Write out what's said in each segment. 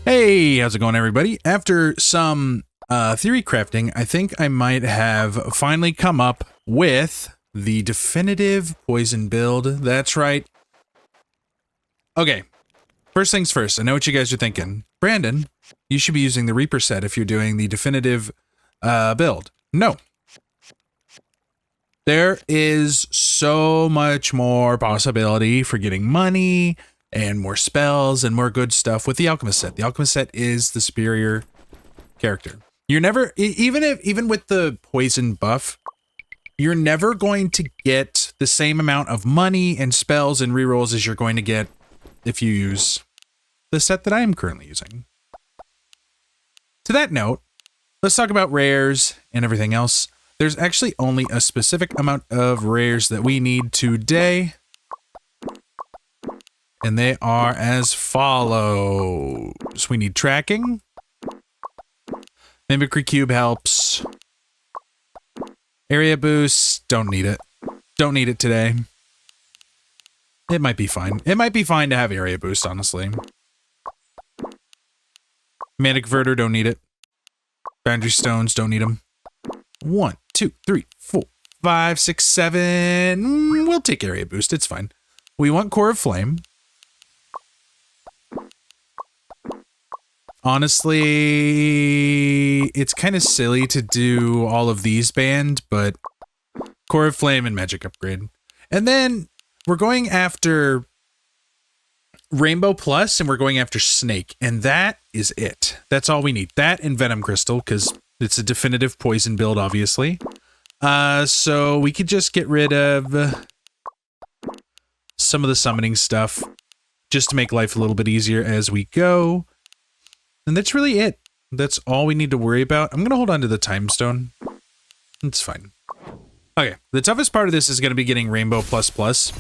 Hey, how's it going, everybody? After some theory crafting, I think I might have finally come up with the definitive poison build. That's right. Okay, first things first, I know what you guys are thinking. Brandon, you should be using the Reaper set if you're doing the definitive build. No. There is so much more possibility for getting money and more spells and more good stuff with the Alchemist set. The Alchemist set is the superior character. You're never, even with the poison buff, you're never going to get the same amount of money and spells and rerolls as you're going to get if you use the set that I am currently using. To that note, let's talk about rares and everything else. There's actually only a specific amount of rares that we need today. And they are as follows. We need tracking. Mimicry Cube helps. Area boost, don't need it. Don't need it today. It might be fine. It might be fine to have area boost, honestly. Mana Converter, don't need it. Boundary Stones, don't need them. 1, 2, 3, 4, 5, 6, 7. We'll take area boost, it's fine. We want Core of Flame. Honestly, it's kind of silly to do all of these banned, but Core of Flame and Magic Upgrade. And then we're going after Rainbow Plus, and we're going after Snake, and that is it. That's all we need. That and Venom Crystal, because it's a definitive poison build, obviously. So we could just get rid of some of the summoning stuff, just to make life a little bit easier as we go. And that's really it. That's all we need to worry about. I'm going to hold on to the Time Stone. It's fine. Okay, the toughest part of this is going to be getting Rainbow Plus Plus.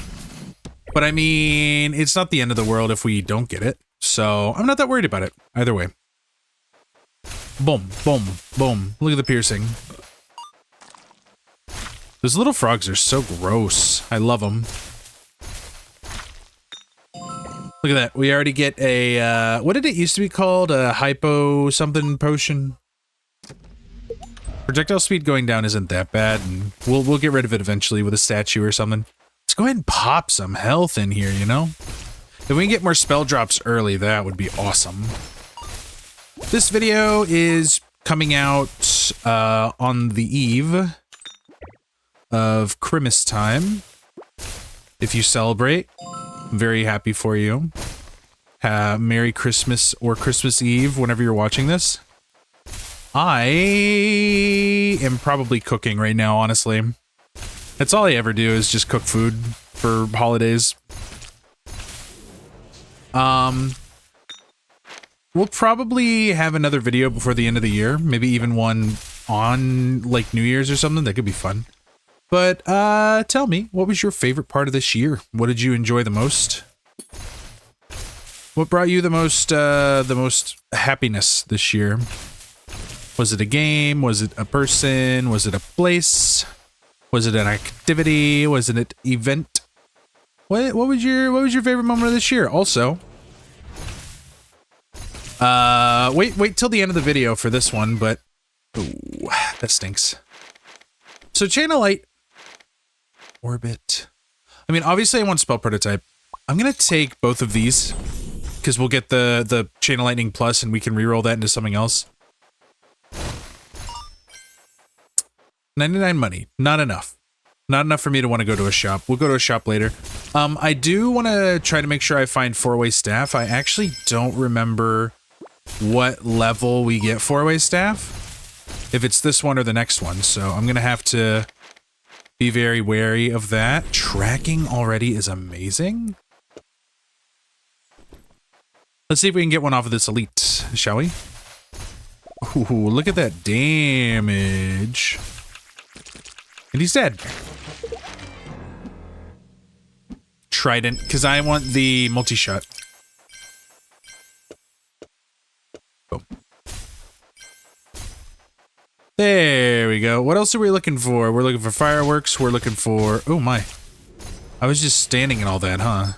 But I mean, it's not the end of the world if we don't get it. So I'm not that worried about it. Either way. Boom, boom, boom. Look at the piercing. Those little frogs are so gross. I love them. Look at that. We already get a, what did it used to be called? A hypo something potion? Projectile speed going down isn't that bad, and we'll get rid of it eventually with a statue or something. Let's go ahead and pop some health in here, you know? If we can get more spell drops early, that would be awesome. This video is coming out on the eve of Christmas time. If you celebrate, I'm very happy for you. Merry Christmas or Christmas Eve whenever you're watching this. I am probably cooking right now, honestly. That's all I ever do is just cook food for holidays. We'll probably have another video before the end of the year. Maybe even one on, like, New Year's or something. That could be fun. But, tell me, what was your favorite part of this year? What did you enjoy the most? What brought you the most happiness this year? Was it a game? Was it a person? Was it a place? Was it an activity? Was it an event? What was your favorite moment of this year? Also, wait till the end of the video for this one, but ooh, that stinks. So Channelite Orbit. I mean, obviously I want Spell Prototype. I'm gonna take both of these because we'll get the Chain Lightning Plus and we can reroll that into something else. 99 money. Not enough. Not enough for me to want to go to a shop. We'll go to a shop later. I do want to try to make sure I find 4-way staff. I actually don't remember what level we get 4-way staff. If it's this one or the next one. So I'm going to have to be very wary of that. Tracking already is amazing. Let's see if we can get one off of this elite, shall we? Ooh, look at that damage. And he's dead. Trident, because I want the multi-shot. Boom. There we go. What else are we looking for? We're looking for fireworks. We're looking for... Oh my. I was just standing in all that, huh?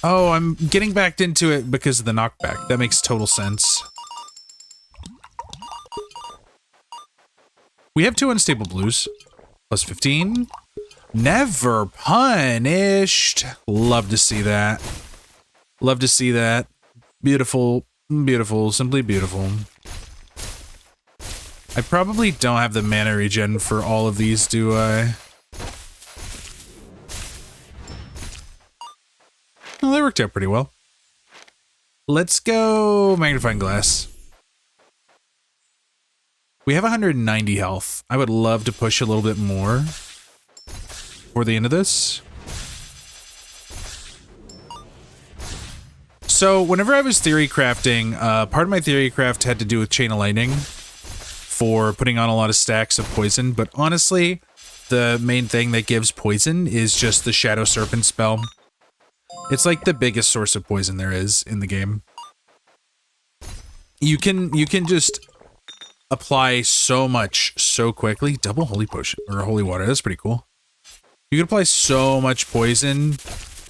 Oh, I'm getting backed into it because of the knockback. That makes total sense. We have 2 unstable blues. Plus 15. Never punished. Love to see that. Love to see that. Beautiful. Beautiful. Simply beautiful. I probably don't have the mana regen for all of these, do I? Well, that worked out pretty well. Let's go magnifying glass. We have 190 health. I would love to push a little bit more for the end of this. So whenever I was theory crafting, part of my theory craft had to do with Chain of Lightning for putting on a lot of stacks of poison, but honestly, the main thing that gives poison is just the Shadow Serpent spell. It's like the biggest source of poison there is in the game. You can just apply so much so quickly. Double holy potion or holy water. That's pretty cool. You can apply so much poison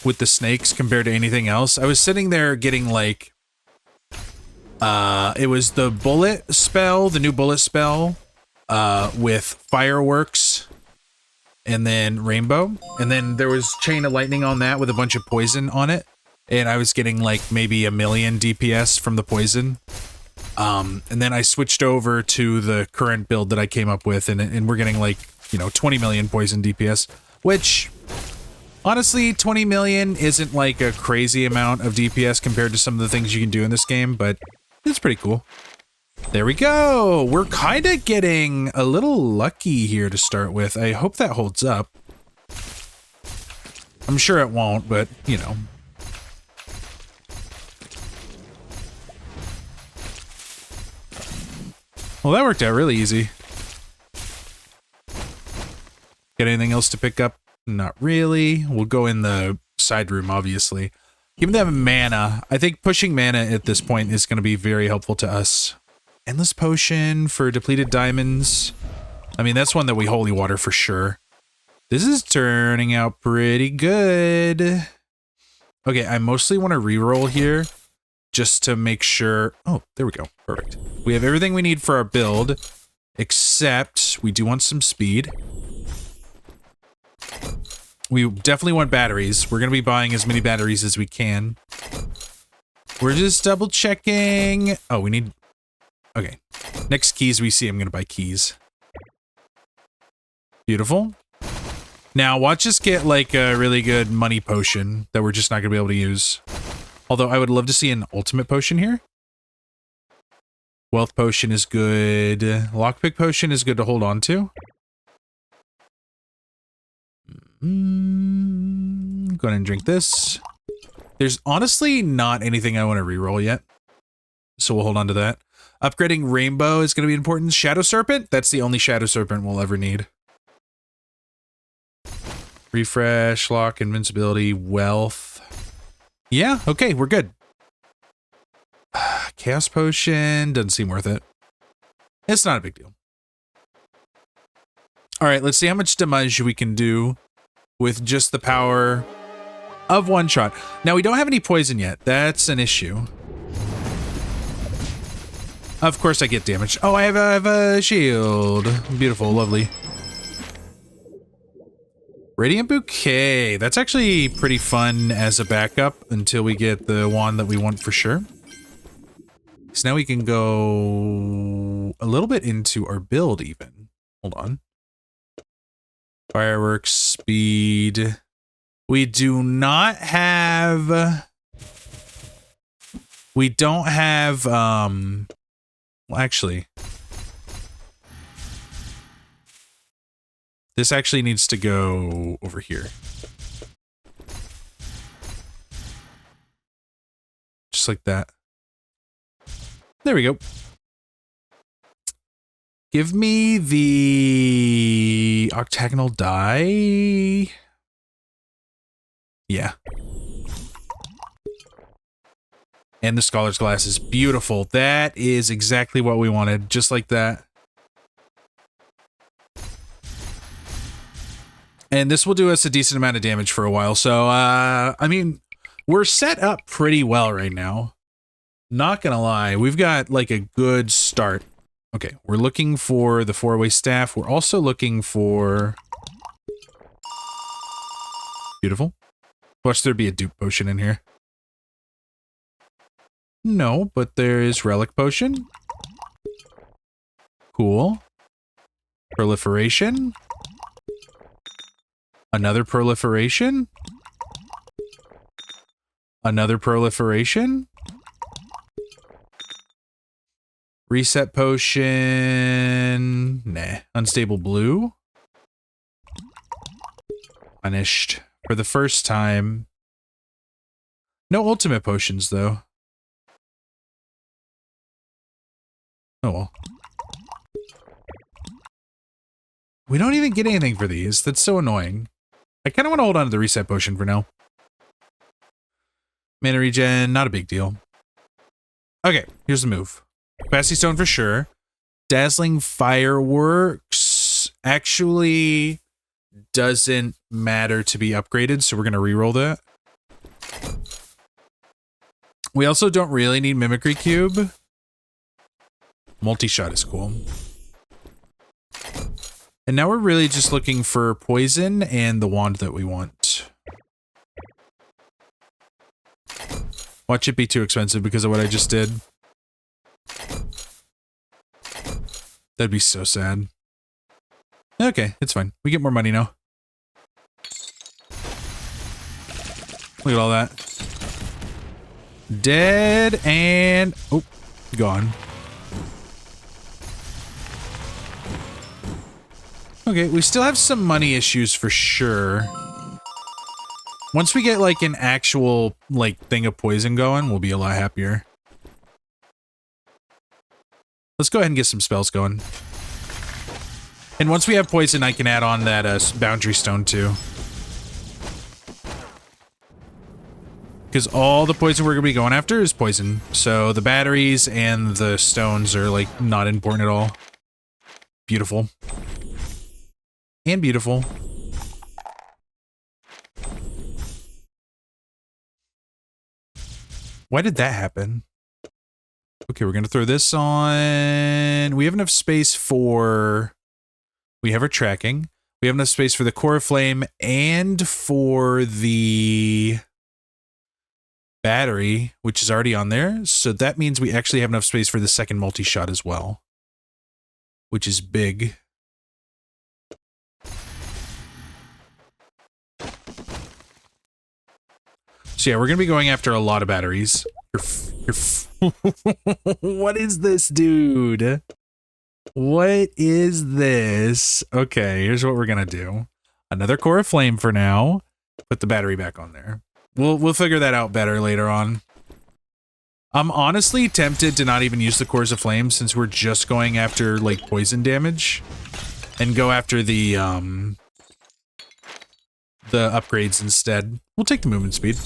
with the snakes compared to anything else. I was sitting there getting like it was the bullet spell, the new bullet spell with fireworks and then rainbow, and then there was chain of lightning on that with a bunch of poison on it, and I was getting like maybe 1,000,000 DPS from the poison. And then I switched over to the current build that I came up with, and we're getting like, you know, 20 million poison DPS, which honestly 20 million isn't like a crazy amount of DPS compared to some of the things you can do in this game, but it's pretty cool. There we go. We're kind of getting a little lucky here to start with. I hope that holds up. I'm sure it won't, but you know. Well, that worked out really easy. Got anything else to pick up? Not really. We'll go in the side room, obviously. Give them mana. I think pushing mana at this point is going to be very helpful to us. Endless potion for depleted diamonds. I mean, that's one that we holy water for sure. This is turning out pretty good. Okay, I mostly want to reroll here just to make sure. Oh, there we go. Perfect. We have everything we need for our build, except we do want some speed. We definitely want batteries. We're going to be buying as many batteries as we can. We're just double checking. Oh, we need... Okay. Next keys we see, I'm going to buy keys. Beautiful. Now, watch us get like a really good money potion that we're just not going to be able to use. Although I would love to see an ultimate potion here. Wealth potion is good. Lockpick potion is good to hold on to. Go ahead and drink this. There's honestly not anything I want to reroll yet, so we'll hold on to that. Upgrading Rainbow is going to be important. Shadow Serpent? That's the only Shadow Serpent we'll ever need. Refresh, lock, invincibility, wealth. Yeah, okay, we're good. Chaos Potion doesn't seem worth it. It's not a big deal. All right, let's see how much damage we can do with just the power of one shot. Now, we don't have any poison yet. That's an issue. Of course I get damaged. Oh, I have a shield. Beautiful, lovely. Radiant Bouquet. That's actually pretty fun as a backup until we get the wand that we want for sure. So now we can go a little bit into our build even. Hold on. Fireworks, speed. We do not have... We don't have, well, actually... This actually needs to go over here. Just like that. There we go. Give me the octagonal die. Yeah. And the Scholar's Glass is beautiful. That is exactly what we wanted. Just like that. And this will do us a decent amount of damage for a while. So, I mean, We're set up pretty well right now. Not gonna lie, we've got like a good start. Okay, we're looking for the 4-way staff. We're also looking for... Beautiful. Watch there be a dupe potion in here. No, but there is relic potion. Cool. Proliferation. Another proliferation. Another proliferation. Reset potion. Nah. Unstable blue. Punished for the first time. No ultimate potions, though. Oh well. We don't even get anything for these. That's so annoying. I kind of want to hold on to the reset potion for now. Mana regen, not a big deal. Okay, here's the move. Capacity stone for sure. Dazzling fireworks actually doesn't matter to be upgraded, so we're going to reroll that. We also don't really need mimicry cube. Multi-shot is cool. And now we're really just looking for poison and the wand that we want. Watch it be too expensive because of what I just did. That'd be so sad. Okay, it's fine. We get more money now. Look at all that. Dead and... oh, gone. Okay, we still have some money issues for sure. Once we get like an actual like thing of poison going, we'll be a lot happier. Let's go ahead and get some spells going. And once we have poison, I can add on that boundary stone too. Because all the poison we're going to be going after is poison. So the batteries and the stones are like not important at all. Beautiful. And beautiful. Why did that happen? Okay, we're going to throw this on. We have enough space for... we have our tracking. We have enough space for the core of flame and for the battery, which is already on there. So that means we actually have enough space for the second multi-shot as well, which is big. So yeah, we're going to be going after a lot of batteries. What is this, dude? What is this? Okay, here's what we're going to do. Another core of flame for now. Put the battery back on there. We'll figure that out better later on. I'm honestly tempted to not even use the cores of flame since we're just going after like poison damage and go after the upgrades instead. We'll take the movement speed.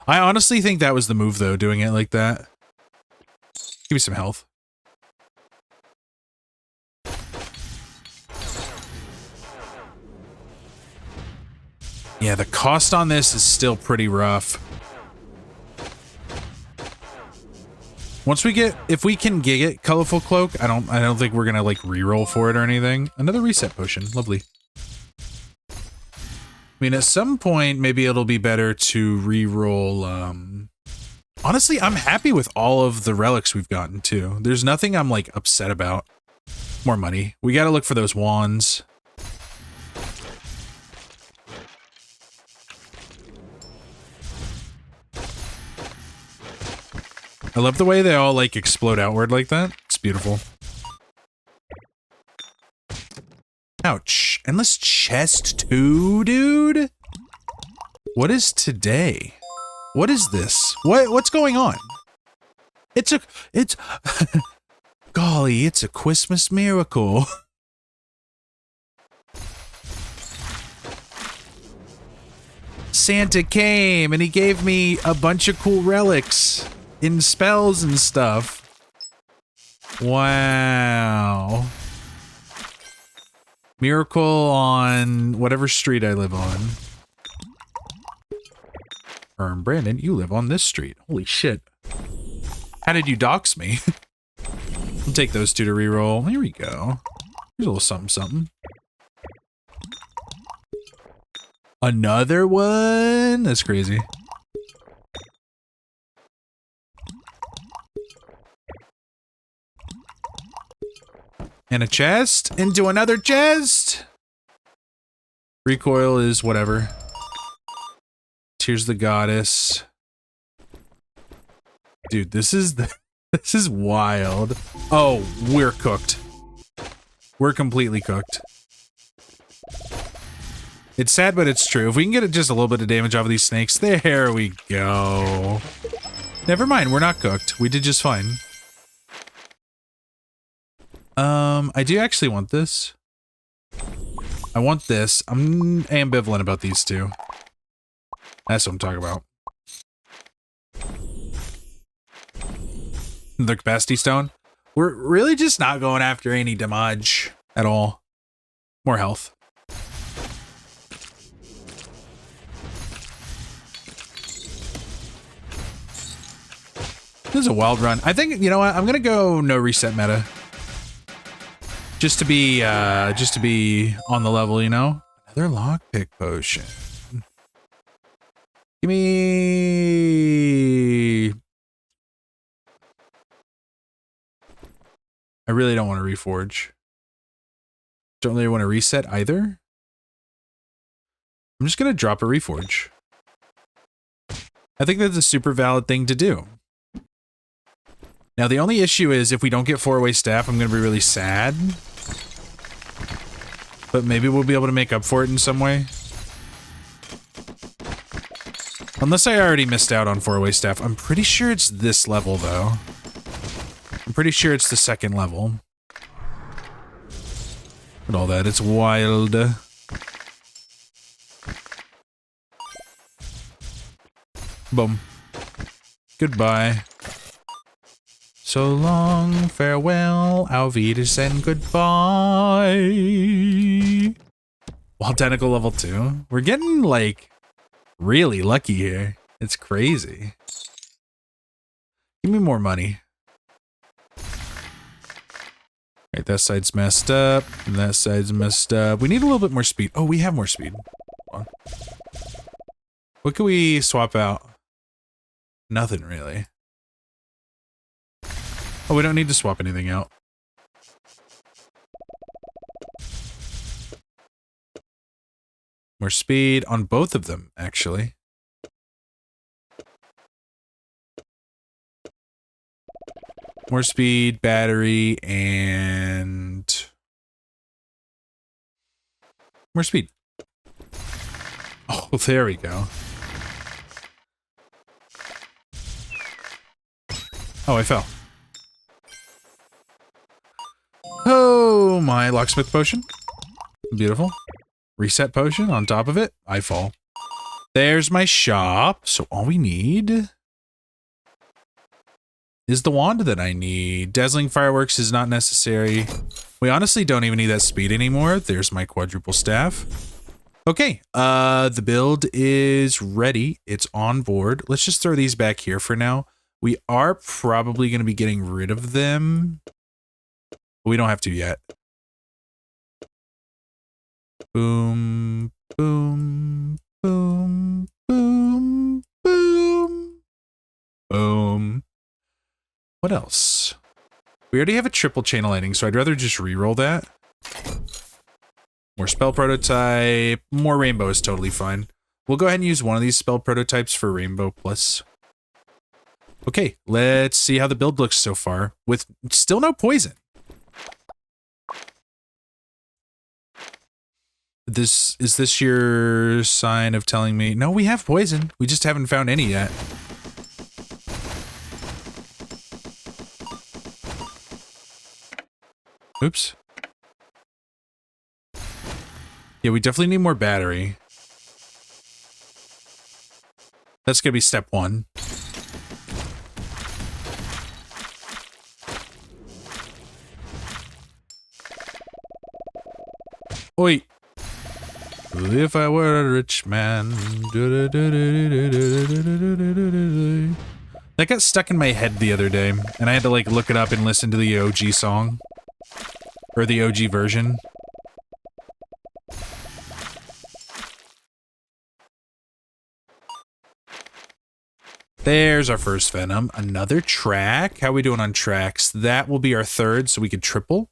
I honestly think that was the move, though, doing it like that. Give me some health. Yeah, the cost on this is still pretty rough. Once we get, if we can gig it, Colorful Cloak, I don't think we're gonna like reroll for it or anything. Another reset potion, lovely. I mean, at some point, maybe it'll be better to reroll, honestly, I'm happy with all of the relics we've gotten, too. There's nothing I'm, like, upset about. More money. We gotta look for those wands. I love the way they all, like, explode outward like that. It's beautiful. Ouch. Endless chest too, dude? What is today? What is this? What's going on? It's golly, it's a Christmas miracle. Santa came and he gave me a bunch of cool relics in spells and stuff. Wow. Miracle on whatever street I live on. Brandon, you live on this street. Holy shit. How did you dox me? I'll take those two to reroll. Here we go. Here's a little something something. Another one? That's crazy. And a chest. Into another chest. Recoil is whatever. Here's the goddess. Dude, this is wild. Oh, we're cooked. We're completely cooked. It's sad, but it's true. If we can get just a little bit of damage off of these snakes, there we go. Never mind, we're not cooked. We did just fine. I do actually want this. I want this. I'm ambivalent about these two. That's what I'm talking about. The capacity stone. We're really just not going after any damage at all. More health. This is a wild run. I think, you know what? I'm gonna go no reset meta. Just to be on the level, you know? Another lockpick potion. Give me... I really don't want to reforge. Don't really want to reset either. I'm just gonna drop a reforge. I think that's a super valid thing to do. Now, the only issue is if we don't get 4-way staff, I'm going to be really sad. But maybe we'll be able to make up for it in some way. Unless I already missed out on 4-way staff. I'm pretty sure it's this level, though. I'm pretty sure it's the second level. Look at all that. It's wild. Boom. Goodbye. So long, farewell, auf Wiedersehen, goodbye. Wild Tentacle level 2. We're getting, like, really lucky here. It's crazy. Give me more money. Right, that side's messed up, and that side's messed up. We need a little bit more speed. Oh, we have more speed. Hold on. What can we swap out? Nothing, really. Oh, we don't need to swap anything out. More speed on both of them, actually. More speed, battery, and... more speed. Oh, there we go. Oh, I fell. Oh, my locksmith potion. Beautiful. Reset potion on top of it. I fall. There's my shop. So all we need is the wand that I need. Dazzling fireworks is not necessary. We honestly don't even need that speed anymore. There's my quadruple staff. Okay, the build is ready. It's on board. Let's just throw these back here for now. We are probably going to be getting rid of them. We don't have to yet. Boom, boom, boom, boom, boom, boom. What else? We already have a triple channel lighting, so I'd rather just reroll that. More spell prototype. More rainbow is totally fine. We'll go ahead and use one of these spell prototypes for rainbow plus. Okay, let's see how the build looks so far with still no poison. Is this your sign of telling me? No, we have poison. We just haven't found any yet. Oops. Yeah, we definitely need more battery. That's gonna be step 1. Oi. If I were a rich man. That got stuck in my head the other day, and I had to like look it up and listen to the OG song. Or the OG version. There's our first Venom. Another track. How are we doing on tracks? That will be our third, so we could triple.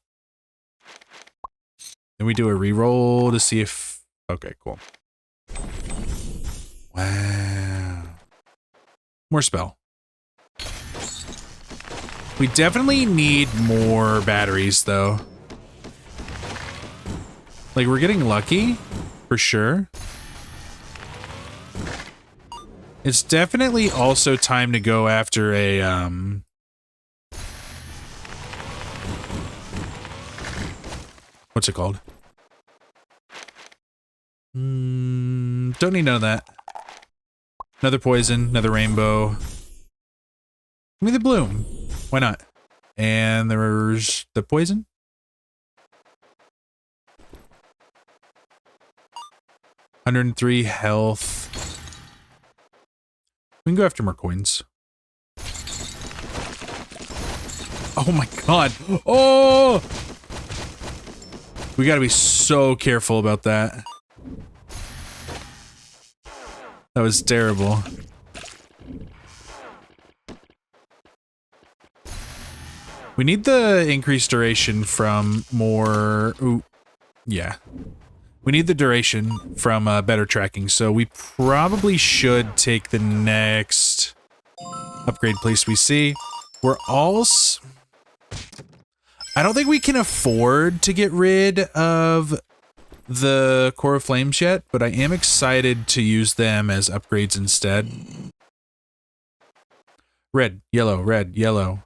Then we do a reroll to see if... Okay, cool. Wow. More spell. We definitely need more batteries, though. Like, we're getting lucky, for sure. It's definitely also time to go after a, what's it called? Don't need none of that. Another poison, another rainbow. Give me the bloom. Why not? And there's the poison. $103 health. We can go after more coins. Oh my god. Oh! We gotta be so careful about that. That was terrible. We need the increased duration from more... Ooh. Yeah. We need the duration from better tracking, so we probably should take the next upgrade place we see. We're all... I don't think we can afford to get rid of the Core of Flames yet, but I am excited to use them as upgrades instead. Red, yellow, red, yellow.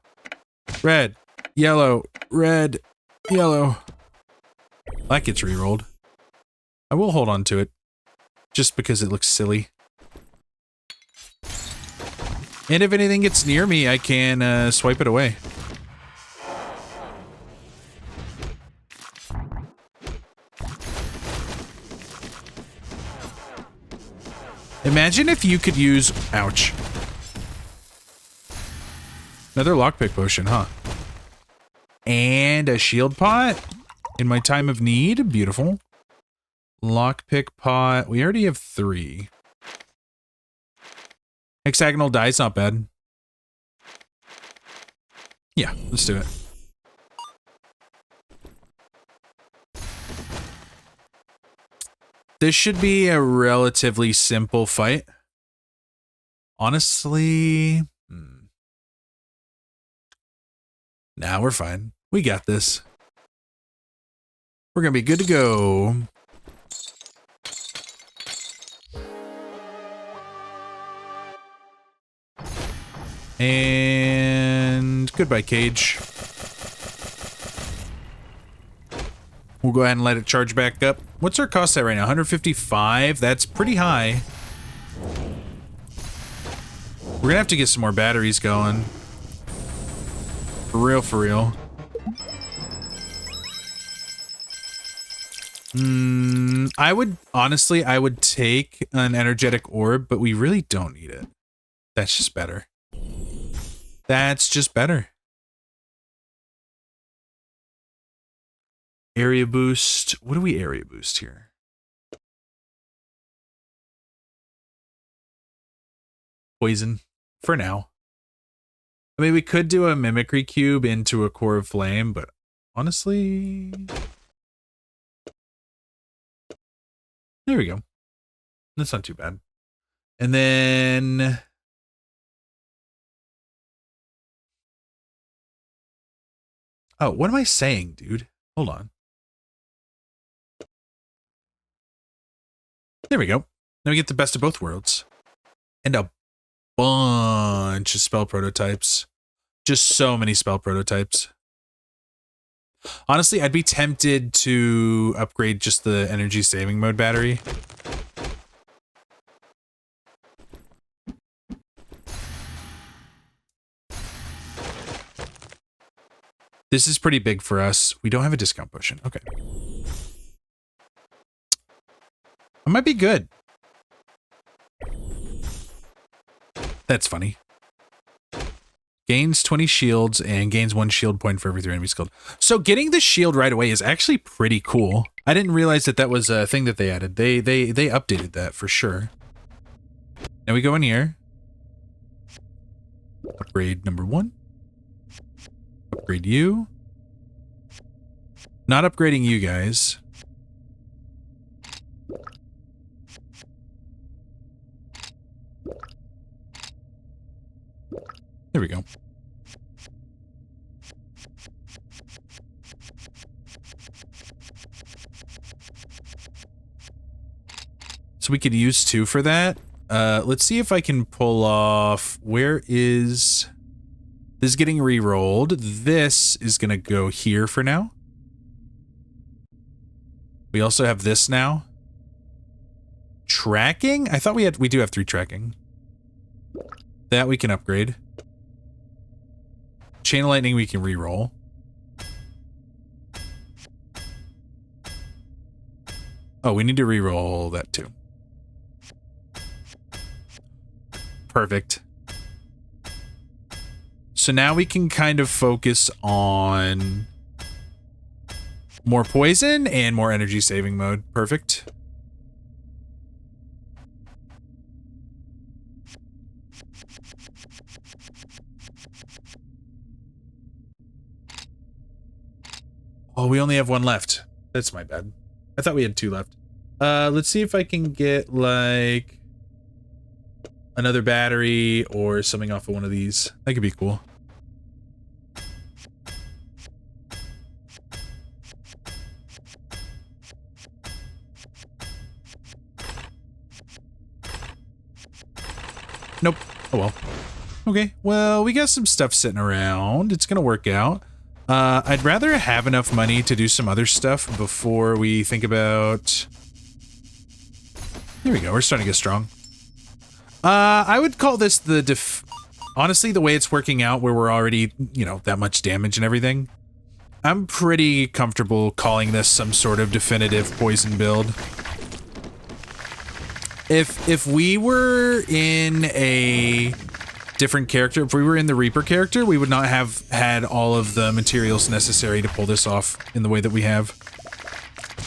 Red, yellow, red, yellow. That gets rerolled. I will hold on to it, just because it looks silly. And if anything gets near me, I can swipe it away. Imagine if you could use... Ouch. Another lockpick potion, huh? And a shield pot in my time of need. Beautiful. Lockpick pot. We already have 3. Hexagonal die's not bad. Yeah, let's do it. This should be a relatively simple fight. Honestly... Nah, we're fine. We got this. We're gonna be good to go. And goodbye, Cage. We'll go ahead and let it charge back up. What's our cost at right now? 155? That's pretty high. We're gonna have to get some more batteries going. For real, for real. I would, honestly, I would take an energetic orb, but we really don't need it. That's just better. That's just better. Area boost. What do we area boost here? Poison. For now. I mean, we could do a mimicry cube into a core of flame, but honestly... There we go. That's not too bad. And then... Oh, what am I saying, dude? Hold on. There we go. Now we get the best of both worlds. And a bunch of spell prototypes. Just so many spell prototypes. Honestly, I'd be tempted to upgrade just the energy saving mode battery. This is pretty big for us. We don't have a discount potion. Okay. I might be good. That's funny. Gains 20 shields and gains 1 shield point for every 3 enemies killed. So getting the shield right away is actually pretty cool. I didn't realize that that was a thing that they added. They updated that for sure. Now we go in here. Upgrade number 1. Upgrade you. Not upgrading you guys. There we go. So we could use 2 for that. Let's see if I can pull off... Where is... This is getting re-rolled. This is going to go here for now. We also have this now. Tracking? I thought we do have 3 tracking. That we can upgrade. Chain of Lightning we can re-roll. Oh, we need to re-roll that too. Perfect. So now we can kind of focus on more poison and more energy saving mode. Perfect. Oh, we only have 1 left. That's my bad. I thought we had 2 left. Let's see if I can get, like, another battery or something off of one of these. That could be cool. Nope. Oh well. Okay, well, we got some stuff sitting around. It's gonna work out. I'd rather have enough money to do some other stuff before we think about... Here we go, we're starting to get strong. I would call this the honestly, the way it's working out where we're already, you know, that much damage and everything, I'm pretty comfortable calling this some sort of definitive poison build. If we were in a different character, if we were in the Reaper character, we would not have had all of the materials necessary to pull this off in the way that we have.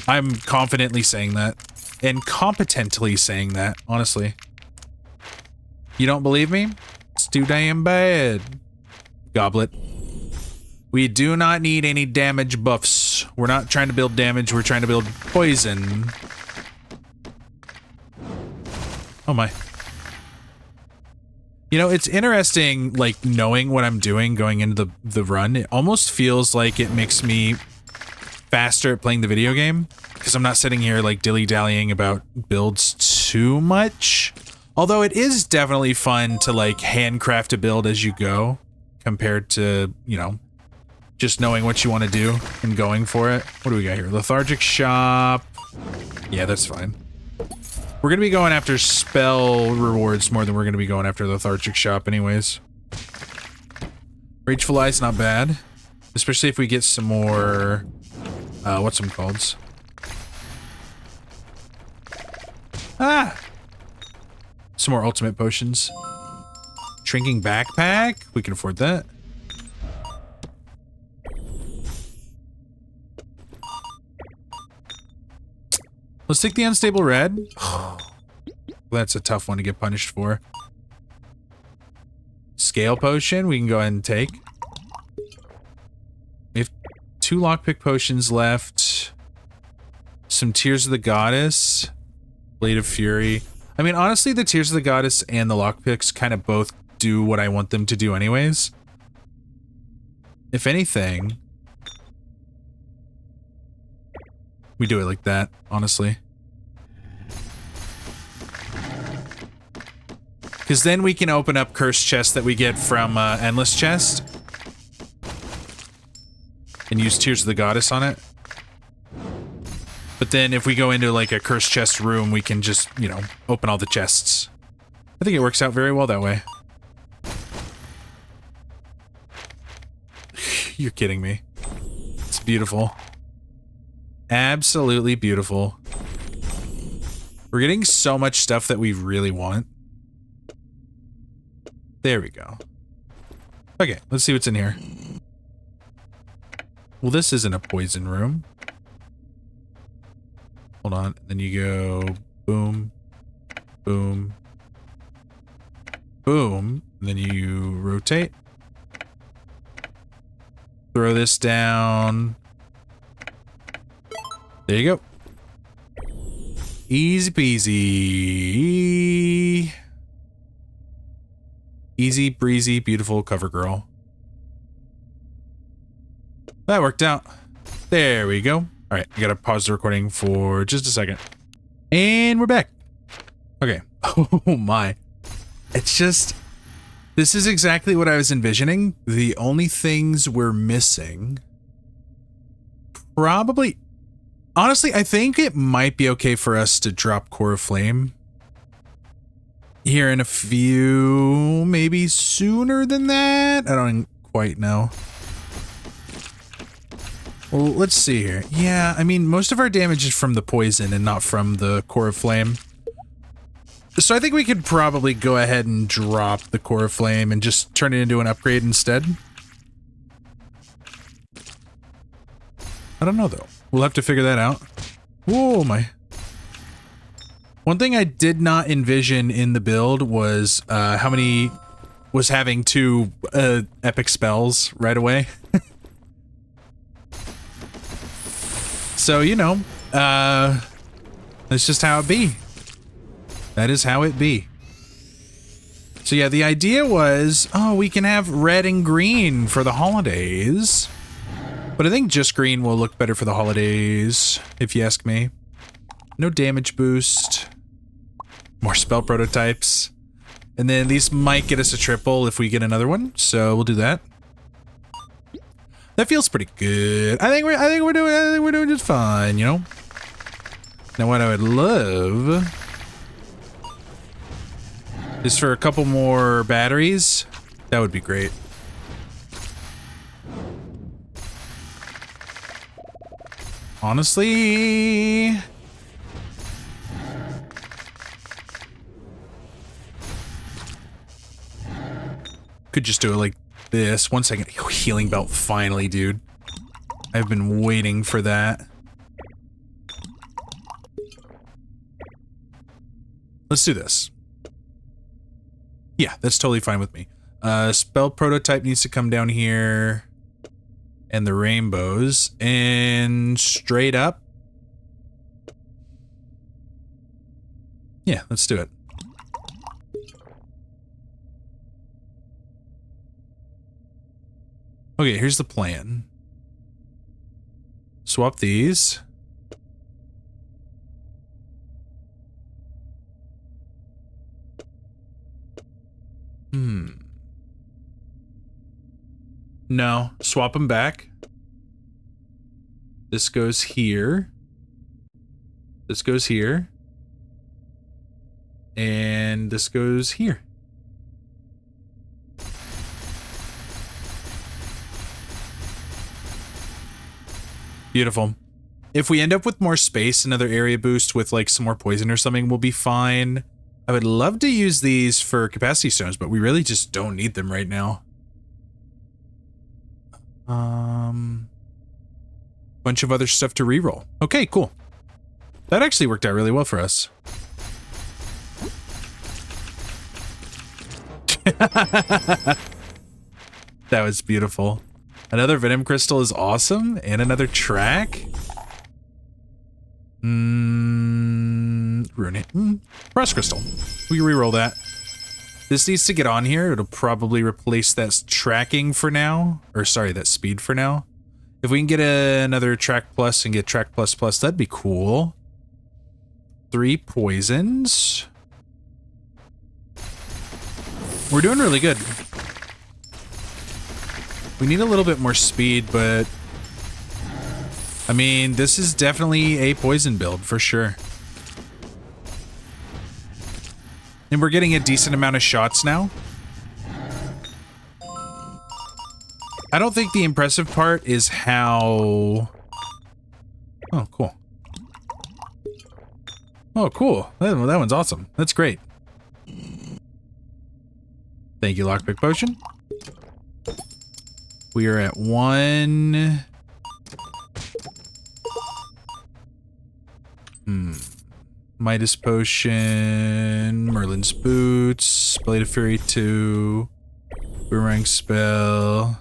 I'm confidently saying that. And competently saying that, honestly. You don't believe me? It's too damn bad. Goblet. We do not need any damage buffs. We're not trying to build damage, we're trying to build poison. Oh my. You know, it's interesting, like, knowing what I'm doing going into the run. It almost feels like it makes me faster at playing the video game, because I'm not sitting here, like, dilly-dallying about builds too much. Although it is definitely fun to, like, handcraft a build as you go, compared to, you know, just knowing what you want to do and going for it. What do we got here? Lethargic Shop. Yeah, that's fine. We're going to be going after spell rewards more than we're going to be going after Lethargic Shop anyways. Rageful Eye's not bad. Especially if we get some more... what's them called? Ah! Some more ultimate potions. Shrinking backpack? We can afford that. Let's take the unstable red. That's a tough one to get punished for. Scale potion, we can go ahead and take. We have 2 lockpick potions left. Some Tears of the Goddess. Blade of Fury. I mean, honestly, the Tears of the Goddess and the lockpicks kind of both do what I want them to do anyways. If anything... we do it like that, honestly. Because then we can open up cursed chests that we get from Endless Chest. And use Tears of the Goddess on it. But then if we go into like a cursed chest room, we can just, you know, open all the chests. I think it works out very well that way. You're kidding me. It's beautiful. Absolutely beautiful. We're getting so much stuff that we really want. There we go. Okay, let's see what's in here. Well, this isn't a poison room. Hold on. Then you go boom, boom, boom. And then you rotate. Throw this down. There you go. Easy peasy. Easy breezy, beautiful cover girl. That worked out. There we go. All right, I gotta pause the recording for just a second. And we're back. Okay. Oh my. It's just, this is exactly what I was envisioning. The only things we're missing, probably, honestly, I think it might be okay for us to drop Core of Flame here in a few, maybe sooner than that. I don't quite know. Well, let's see here. Yeah, I mean, most of our damage is from the poison and not from the Core of Flame. So I think we could probably go ahead and drop the Core of Flame and just turn it into an upgrade instead. I don't know, though. We'll have to figure that out. Whoa, my. One thing I did not envision in the build was how many was having 2 epic spells right away. So, you know, that's just how it be. That is how it be. So yeah, the idea was, oh, we can have red and green for the holidays. But I think just green will look better for the holidays, if you ask me. No damage boost. More spell prototypes. And then these might get us a triple if we get another one, so we'll do that. That feels pretty good. I think we're doing just fine, you know? Now what I would love is for a couple more batteries. That would be great. Honestly, could just do it like this. 1 second. Healing belt, finally, dude. I've been waiting for that. Let's do this. Yeah, that's totally fine with me. Spell prototype needs to come down here. And the rainbows. And straight up. Yeah, let's do it. Okay, here's the plan. Swap these. No, swap them back. This goes here. This goes here. And this goes here. Beautiful. If we end up with more space, another area boost with like some more poison or something, we'll be fine. I would love to use these for capacity stones, but we really just don't need them right now. Bunch of other stuff to reroll. Okay, cool. That actually worked out really well for us. That was beautiful. Another venom crystal is awesome, and another track. Rune it. Frost crystal. We can reroll that. This needs to get on here. It'll probably replace that tracking for now. Or sorry, that speed for now. If we can get another track plus and get track plus plus, that'd be cool. 3 poisons. We're doing really good. We need a little bit more speed, but I mean, this is definitely a poison build for sure. And we're getting a decent amount of shots now. I don't think the impressive part is how... Oh, cool. Oh, cool. That one's awesome. That's great. Thank you, lockpick potion. We are at 1. Midas potion, Merlin's boots, Blade of Fury 2, Boomerang spell,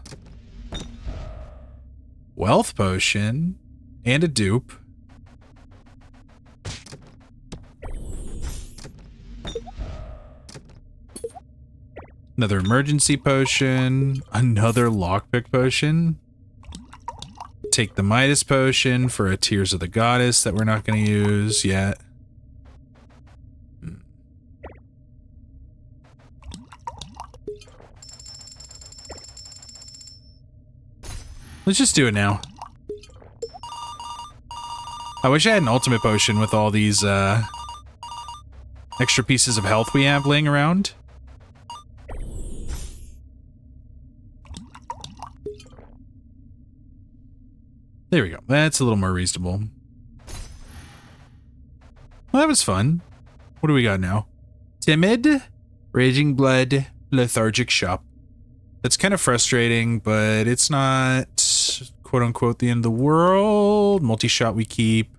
Wealth potion, and a dupe. Another emergency potion, another lockpick potion. Take the Midas potion for a Tears of the Goddess that we're not going to use yet. Let's just do it now. I wish I had an ultimate potion with all these extra pieces of health we have laying around. There we go. That's a little more reasonable. Well, that was fun. What do we got now? Timid, Raging Blood, Lethargic Shop. That's kind of frustrating, but it's not quote-unquote the end of the world. Multi-shot we keep.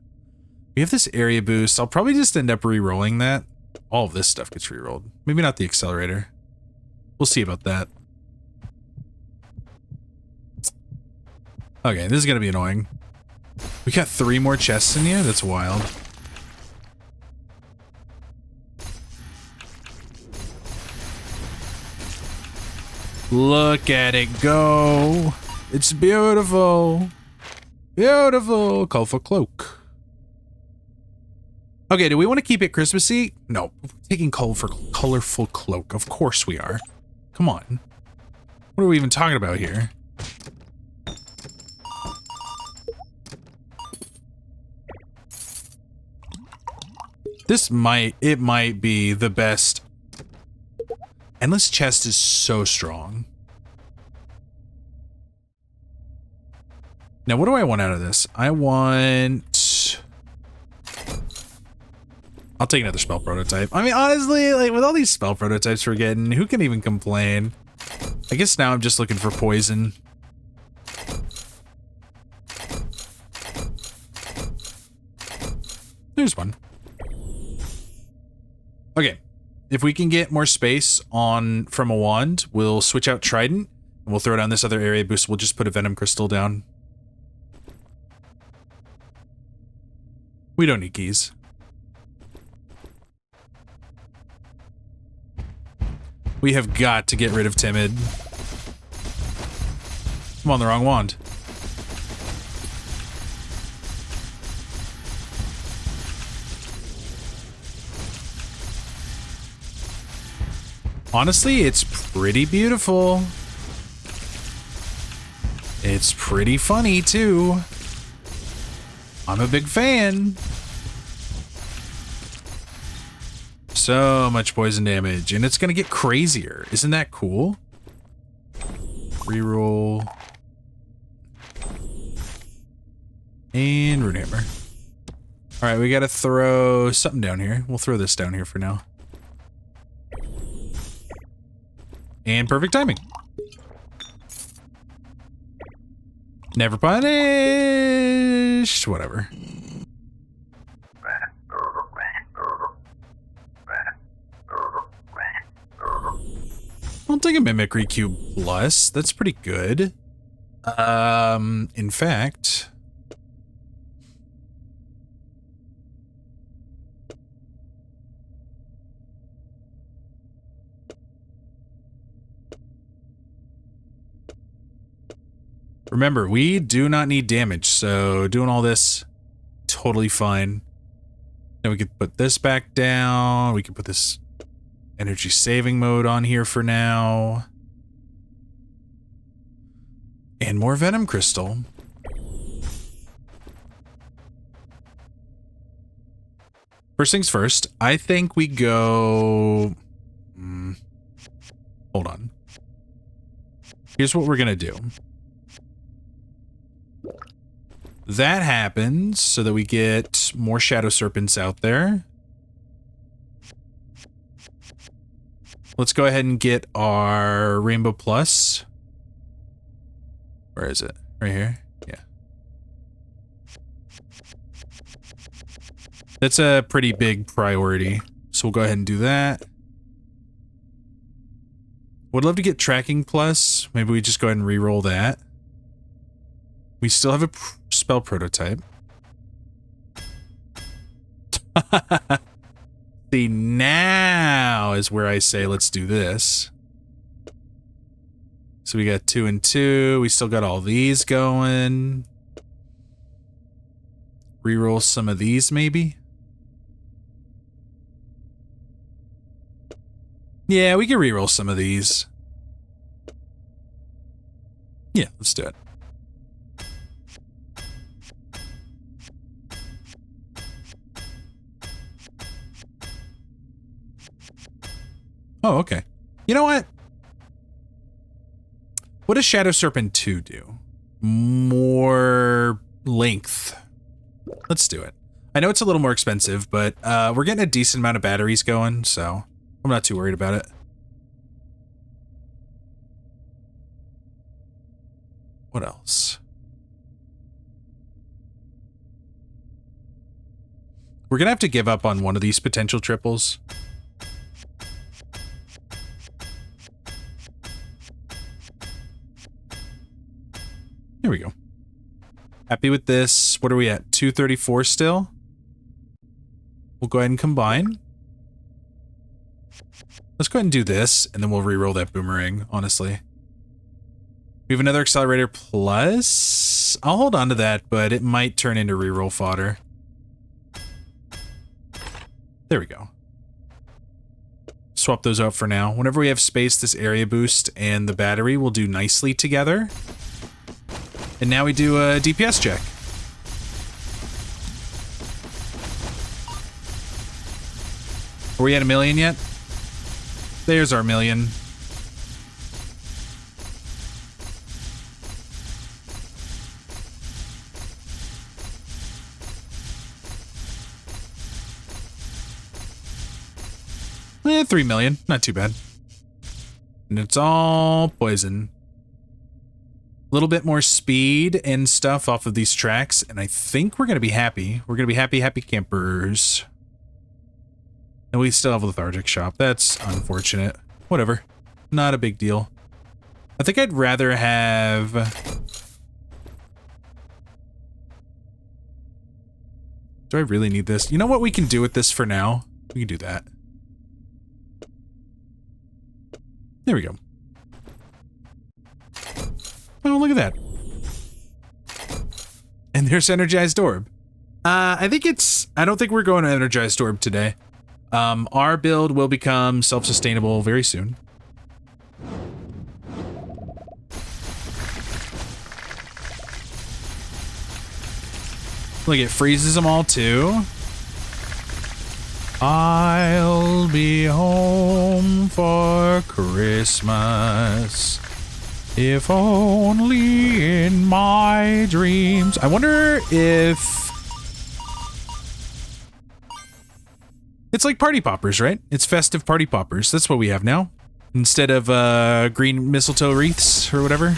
We have this area boost. I'll probably just end up re-rolling that. All of this stuff gets re-rolled. Maybe not the accelerator. We'll see about that. Okay, this is gonna be annoying. We got 3 more chests in here? That's wild. Look at it go. It's beautiful. Beautiful. Colorful cloak. Okay, do we want to keep it Christmassy? No, we're taking colorful cloak. Of course we are. Come on. What are we even talking about here? It might be the best. Endless chest is so strong. Now, what do I want out of this? I'll take another spell prototype. I mean, honestly, like, with all these spell prototypes we're getting, who can even complain? I guess now I'm just looking for poison. There's one. Okay. If we can get more space from a wand, we'll switch out Trident, and we'll throw down this other area boost. We'll just put a Venom Crystal down. We don't need keys. We have got to get rid of Timid. I'm on the wrong wand. Honestly, it's pretty beautiful. It's pretty funny, too. I'm a big fan. So much poison damage, and it's gonna get crazier. Isn't that cool? Reroll. And Rune Hammer. Alright, we gotta throw something down here. We'll throw this down here for now. And perfect timing. Never punished. Whatever. I'll take a Mimicry Cube Plus. That's pretty good. In fact... Remember, we do not need damage, so doing all this, totally fine. Then we could put this back down. We can put this energy saving mode on here for now. And more Venom Crystal. First things first, I think we go... Hold on. Here's what we're gonna do. That happens so that we get more Shadow Serpents out there. Let's go ahead and get our Rainbow Plus. Where is it? Right here? Yeah. That's a pretty big priority. So we'll go ahead and do that. Would love to get Tracking Plus. Maybe we just go ahead and re-roll that. We still have a spell prototype. See, now is where I say let's do this. So we got 2 and 2. We still got all these going. Reroll some of these, maybe? Yeah, we can reroll some of these. Yeah, let's do it. Oh, okay. You know what? What does Shadow Serpent 2 do? More length. Let's do it. I know it's a little more expensive, but we're getting a decent amount of batteries going, so I'm not too worried about it. What else? We're gonna have to give up on one of these potential triples. Here we go. Happy with this. What are we at? 234 still? We'll go ahead and combine. Let's go ahead and do this, and then we'll re-roll that boomerang, honestly. We have another accelerator plus. I'll hold on to that, but it might turn into re-roll fodder. There we go. Swap those out for now. Whenever we have space, this area boost and the battery will do nicely together. And now we do a DPS check. Are we at 1 million yet? There's our 1 million. Eh, 3 million. Not too bad. And it's all poison. A little bit more speed and stuff off of these tracks, and I think we're going to be happy. We're going to be happy, happy campers. And we still have a lethargic shop. That's unfortunate. Whatever. Not a big deal. I think I'd rather have... Do I really need this? You know what we can do with this for now? We can do that. There we go. Oh, look at that. And there's Energized Orb. I don't think we're going to Energized Orb today. Our build will become self-sustainable very soon. Look, it freezes them all too. I'll be home for Christmas. If only in my dreams. I wonder if... It's like party poppers, right? It's festive party poppers. That's what we have now. Instead of green mistletoe wreaths or whatever.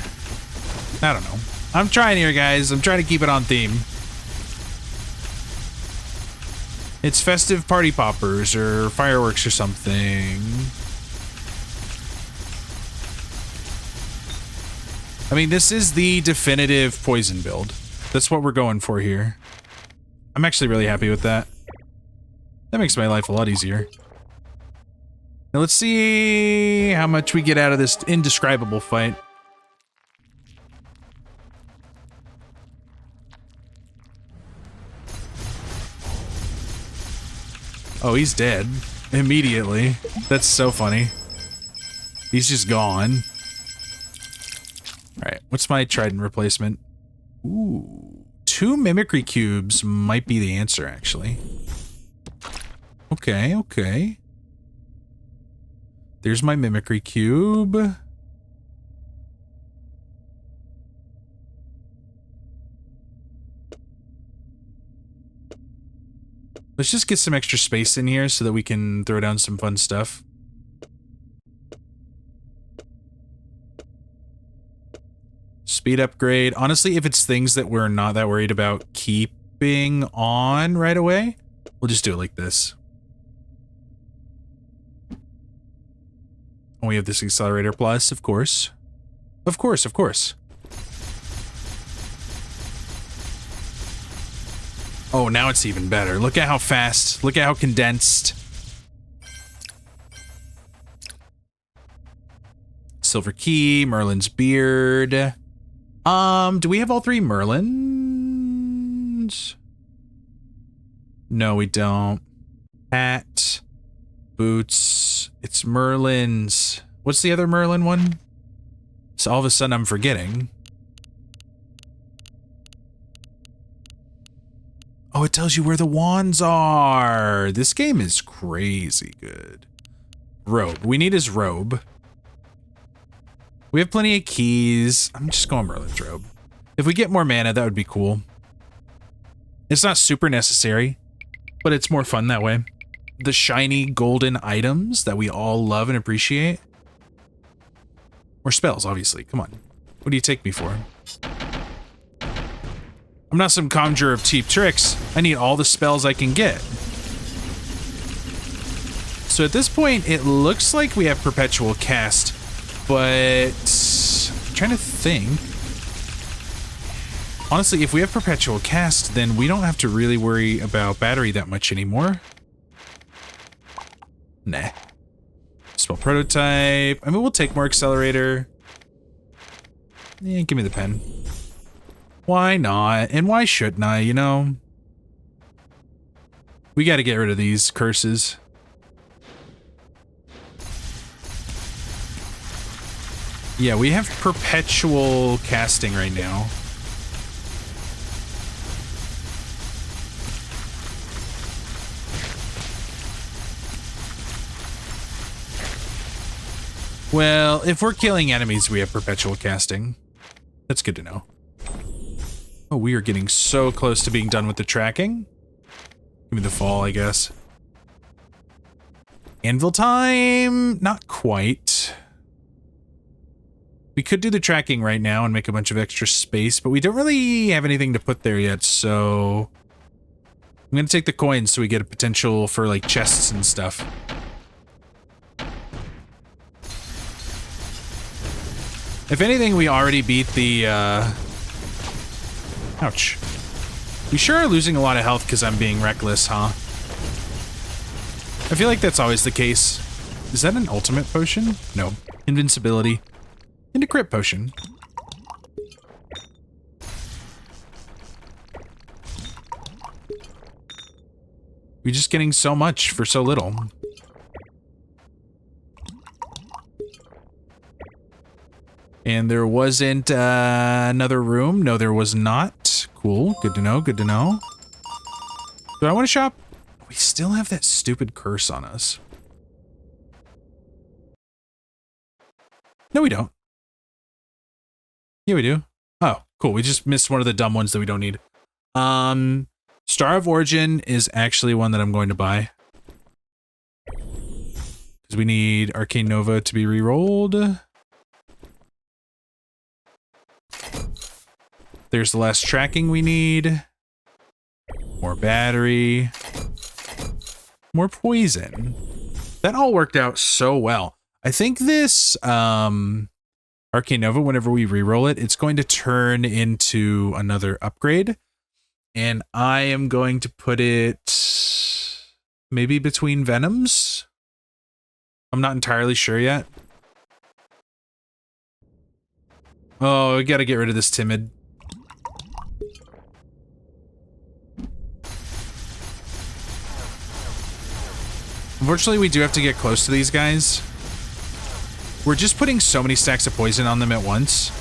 I don't know. I'm trying here, guys. I'm trying to keep it on theme. It's festive party poppers or fireworks or something. I mean, this is the definitive poison build. That's what we're going for here. I'm actually really happy with that. That makes my life a lot easier. Now let's see how much we get out of this indescribable fight. Oh, he's dead. Immediately. That's so funny. He's just gone. Alright, what's my trident replacement? Ooh. 2 mimicry cubes might be the answer, actually. Okay, okay. There's my mimicry cube. Let's just get some extra space in here so that we can throw down some fun stuff. Speed upgrade. Honestly, if it's things that we're not that worried about keeping on right away, we'll just do it like this. And we have this accelerator plus, of course. Of course, of course. Oh, now it's even better. Look at how fast. Look at how condensed. Silver key, Merlin's beard. Do we have all three Merlins? No, we don't. Hat. Boots. It's Merlin's. What's the other Merlin one? So all of a sudden I'm forgetting. Oh, it tells you where the wands are. This game is crazy good. Robe. We need his robe. We have plenty of keys. I'm just going Merlin's robe. If we get more mana, that would be cool. It's not super necessary, but it's more fun that way. The shiny golden items that we all love and appreciate. Or spells, obviously. Come on. What do you take me for? I'm not some conjurer of cheap tricks. I need all the spells I can get. So at this point, it looks like we have perpetual cast, but I'm trying to think. Honestly, if we have perpetual cast, then we don't have to really worry about battery that much anymore. Nah. Spell prototype. I mean, we'll take more accelerator. Give me the pen. Why not? And why shouldn't I, you know? We gotta get rid of these curses. Yeah, we have perpetual casting right now. Well, if we're killing enemies, we have perpetual casting. That's good to know. Oh, we are getting so close to being done with the tracking. Give me the fall, I guess. Anvil time! Not quite. We could do the tracking right now and make a bunch of extra space, but we don't really have anything to put there yet, so... I'm gonna take the coins so we get a potential for, like, chests and stuff. If anything, we already beat the, Ouch. We sure are losing a lot of health because I'm being reckless, huh? I feel like that's always the case. Is that an ultimate potion? No. Invincibility. And a crit potion. We're just getting so much for so little. And there wasn't another room. No, there was not. Cool. Good to know. Good to know. Do I want to shop? We still have that stupid curse on us. No, we don't. Yeah, we do. Oh, cool. We just missed one of the dumb ones that we don't need. Star of Origin is actually one that I'm going to buy. Because we need Arcane Nova to be re-rolled. There's the last tracking we need. More battery. More poison. That all worked out so well. I think this Arcane Nova, whenever we re-roll it, it's going to turn into another upgrade. And I am going to put it maybe between Venoms. I'm not entirely sure yet. Oh, we gotta get rid of this Timid. Unfortunately, we do have to get close to these guys. We're just putting so many stacks of poison on them at once.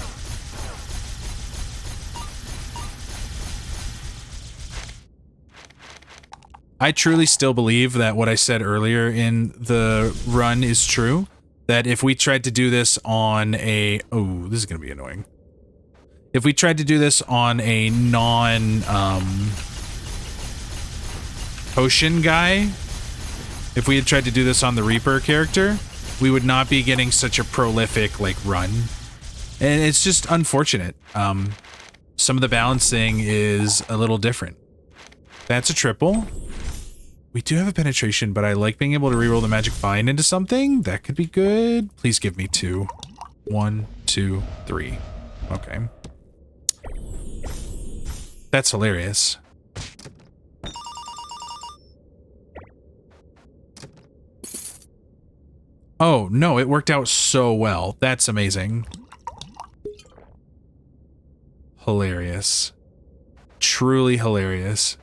I truly still believe that what I said earlier in the run is true. That if we tried to do this on a... Oh, this is going to be annoying. If we tried to do this on a potion guy... If we had tried to do this on the Reaper character, we would not be getting such a prolific, like, run. And it's just unfortunate. Some of the balancing is a little different. That's a triple. We do have a penetration, but I like being able to reroll the magic find into something. That could be good. Please give me 2. 1, 2, 3. Okay. That's hilarious. Oh, no, it worked out so well. That's amazing. Hilarious. Truly hilarious.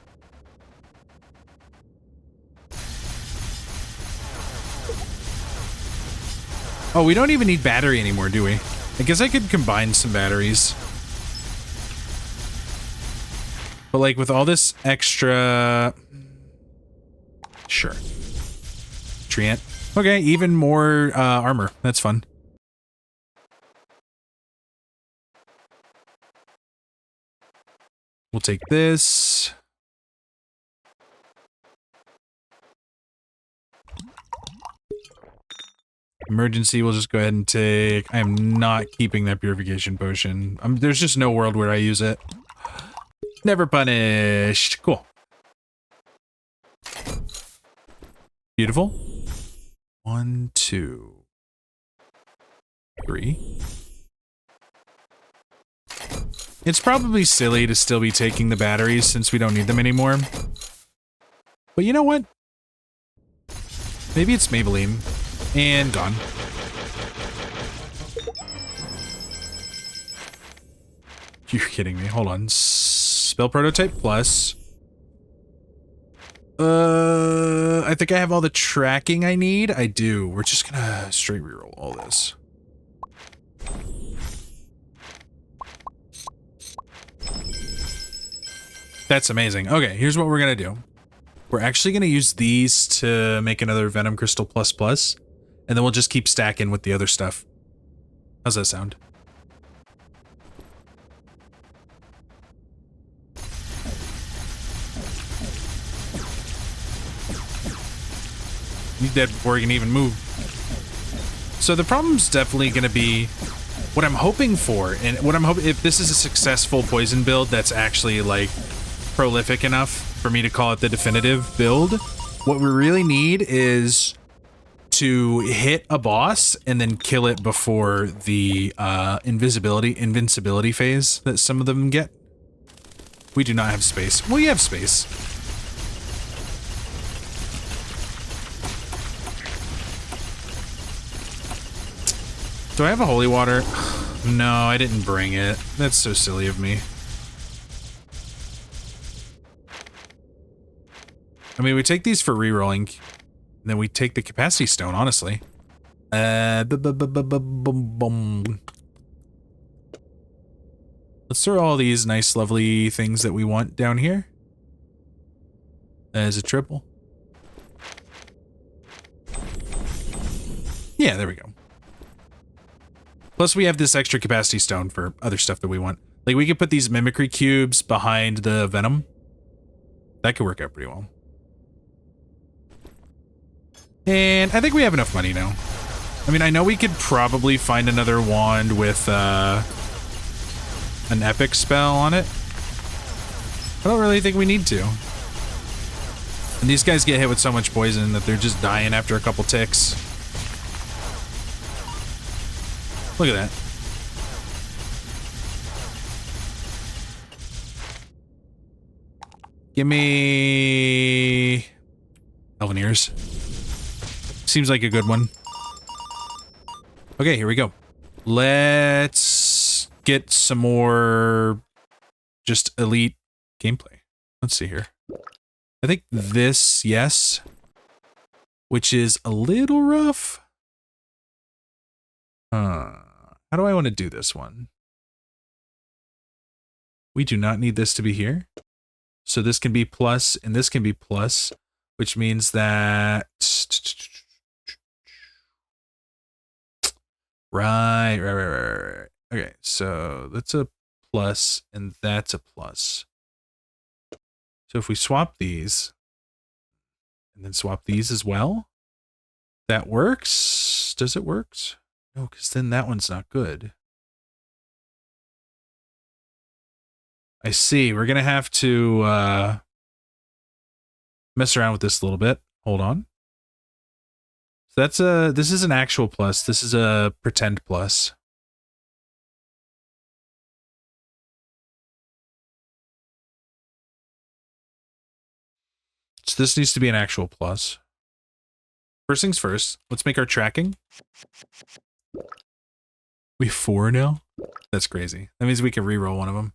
Oh, we don't even need battery anymore, do we? I guess I could combine some batteries. But like with all this extra... Sure. Treant. Okay, even more armor. That's fun. We'll take this. Emergency, we'll just go ahead and take... I am not keeping that purification potion. There's just no world where I use it. Never punished. Cool. Beautiful. 1, 2, 3. It's probably silly to still be taking the batteries since we don't need them anymore. But you know what? Maybe it's Maybelline. And gone. You're kidding me. Hold on. Spell prototype plus. I think I have all the tracking I need. I do. We're just gonna straight reroll all this. That's amazing. Okay, here's what we're gonna do. We're actually gonna use these to make another Venom Crystal plus plus, and then we'll just keep stacking with the other stuff. How's that sound? He's dead before he can even move. So the problem's definitely going to be what I'm hoping for, and what I'm hoping, if this is a successful poison build that's actually like prolific enough for me to call it the definitive build, what we really need is to hit a boss and then kill it before the invincibility phase that some of them get. We do not have space. We have space. Do I have a holy water? No, I didn't bring it. That's so silly of me. I mean, we take these for rerolling, and then we take the capacity stone, honestly. Let's throw all these nice, lovely things that we want down here. As a triple. Yeah, there we go. Plus, we have this extra capacity stone for other stuff that we want. Like, we could put these mimicry cubes behind the venom. That could work out pretty well. And I think we have enough money now. I mean, I know we could probably find another wand with an epic spell on it. I don't really think we need to. And these guys get hit with so much poison that they're just dying after a couple ticks. Look at that. Give me... Elven ears. Seems like a good one. Okay, here we go. Let's get some more just elite gameplay. Let's see here. I think this, yes. Which is a little rough. How do I want to do this one? We do not need this to be here. So this can be plus and this can be plus, which means that... Right. Okay, so that's a plus and that's a plus. So if we swap these and then swap these as well, that works. Does it work? No, because then that one's not good. I see. We're gonna have to mess around with this a little bit. Hold on. So this is an actual plus. This is a pretend plus. So this needs to be an actual plus. First things first, let's make our tracking. We have 4 now? That's crazy. That means we can reroll one of them.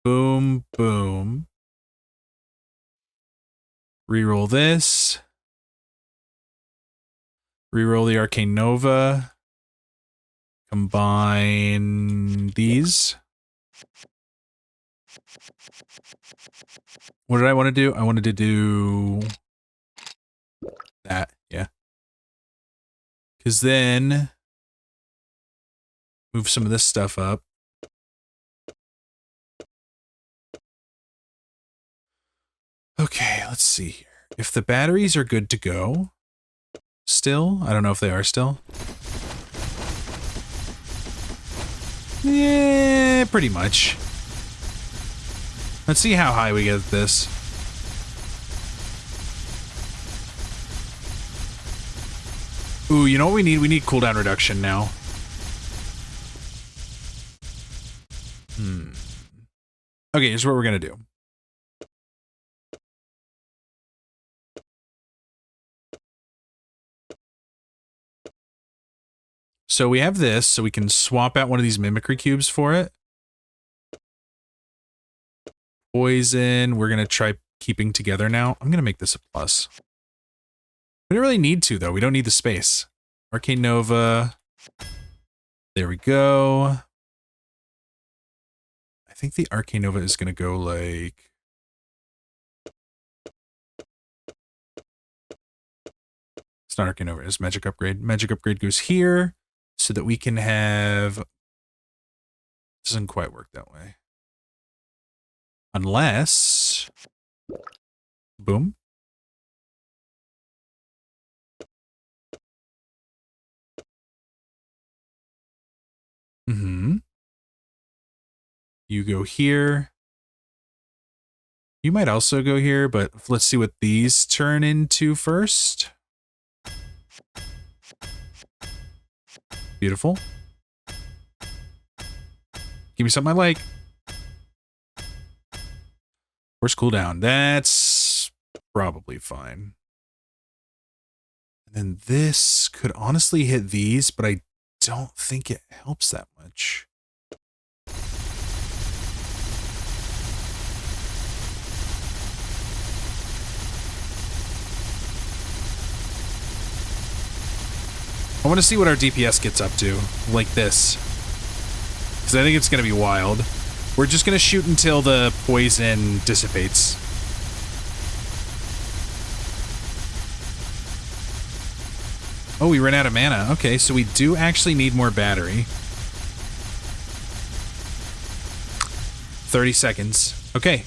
Boom, boom. Reroll this. Reroll the Arcane Nova. Combine these. What did I want to do? I wanted to do that, yeah. Because then move some of this stuff up. Okay, let's see here. If the batteries are good to go, still, I don't know if they are still. Yeah, pretty much. Let's see how high we get at this. Ooh, you know what we need? We need cooldown reduction now. Okay, here's what we're gonna do. So we have this, so we can swap out one of these mimicry cubes for it. Poison, we're gonna try keeping together now. I'm gonna make this a plus. We don't really need to, though. We don't need the space. Arcane Nova. There we go. I think the Arcane Nova is gonna go like... It's not Arcane Nova, it's Magic Upgrade. Magic Upgrade goes here, so that we can have... Doesn't quite work that way. Unless... Boom. You go here. You might also go here, but let's see what these turn into first. Beautiful. Give me something I like. Where's cooldown? That's probably fine. And then this could honestly hit these, but I don't think it helps that much. I want to see what our DPS gets up to, like this. Because I think it's going to be wild. We're just going to shoot until the poison dissipates. Oh, we ran out of mana. Okay, so we do actually need more battery. 30 seconds. Okay.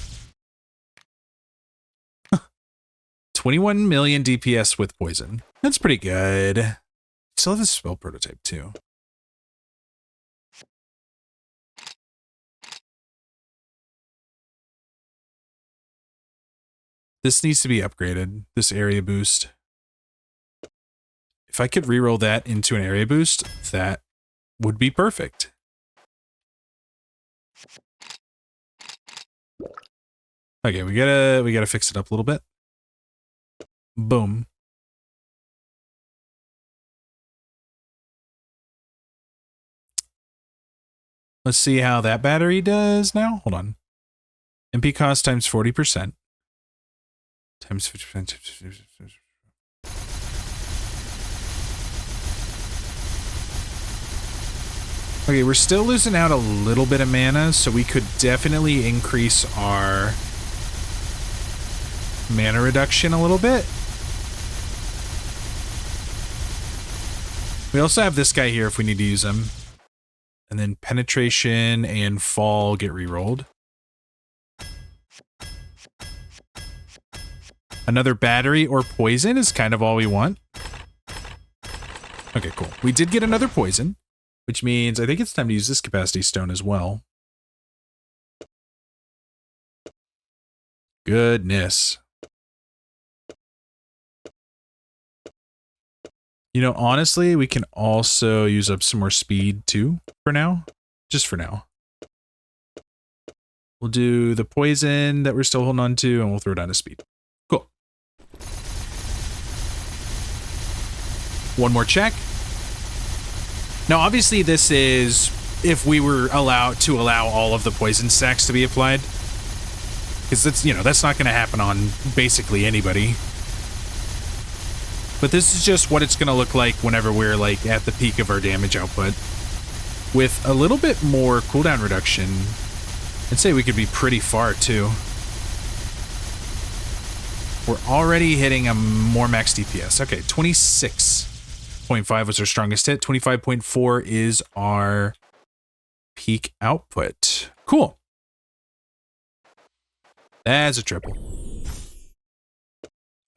21 million DPS with poison. That's pretty good. Still have a spell prototype too. This needs to be upgraded, this area boost. If I could reroll that into an area boost, that would be perfect. Okay, we gotta fix it up a little bit. Boom. Let's see how that battery does now. Hold on. MP cost times 40%. Times 50%. Okay, we're still losing out a little bit of mana, so we could definitely increase our mana reduction a little bit. We also have this guy here if we need to use him. And then penetration and fall get rerolled. Another battery or poison is kind of all we want. Okay, cool. We did get another poison, which means I think it's time to use this capacity stone as well. Goodness. You know, honestly, we can also use up some more speed too for now. Just for now. We'll do the poison that we're still holding on to, and we'll throw down to speed. Cool. One more check. Now, obviously, this is if we were allowed to allow all of the poison stacks to be applied. Because that's, you know, that's not going to happen on basically anybody. But this is just what it's going to look like whenever we're, like, at the peak of our damage output. With a little bit more cooldown reduction, I'd say we could be pretty far, too. We're already hitting a more max DPS. Okay, 26.5 was our strongest hit. 25.4 is our peak output. Cool. That's a triple.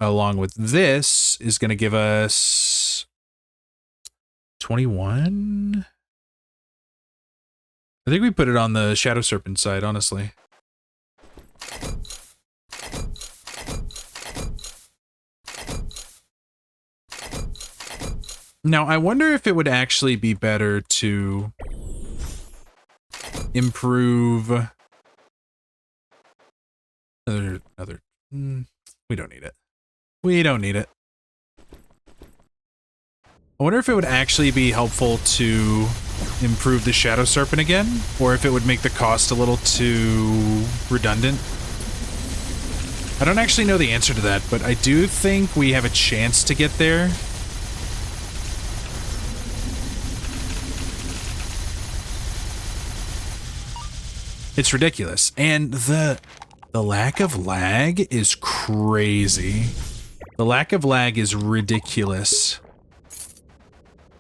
Along with this is going to give us 21. I think we put it on the Shadow Serpent side, honestly. Now, I wonder if it would actually be better to improve... we don't need it. We don't need it. I wonder if it would actually be helpful to improve the Shadow Serpent again, or if it would make the cost a little too redundant. I don't actually know the answer to that, but I do think we have a chance to get there. It's ridiculous. And the lack of lag is crazy. The lack of lag is ridiculous.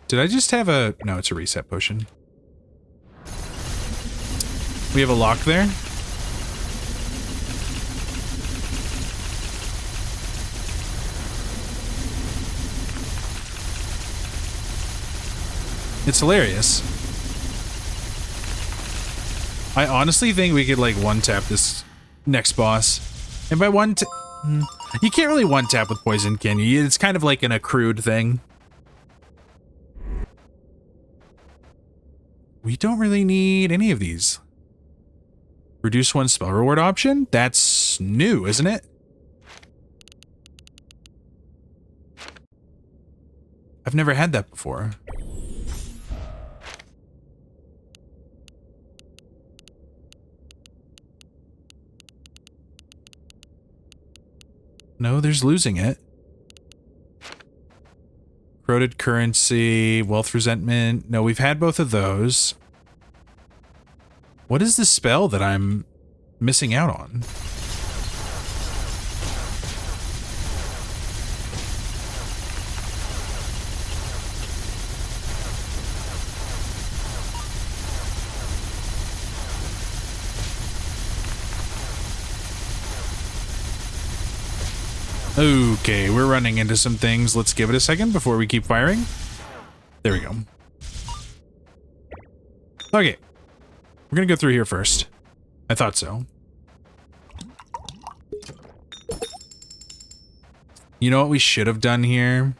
Did I just have a... No, it's a reset potion. We have a lock there. It's hilarious. I honestly think we could, like, one-tap this next boss. And by you can't really one-tap with poison, can you? It's kind of like an accrued thing. We don't really need any of these. Reduce one spell reward option? That's new, isn't it? I've never had that before. No, there's losing it. Corroded currency, wealth resentment. No, we've had both of those. What is the spell that I'm missing out on? Okay, we're running into some things. Let's give it a second before we keep firing. There we go. Okay. We're gonna go through here first. I thought so. You know what we should have done here?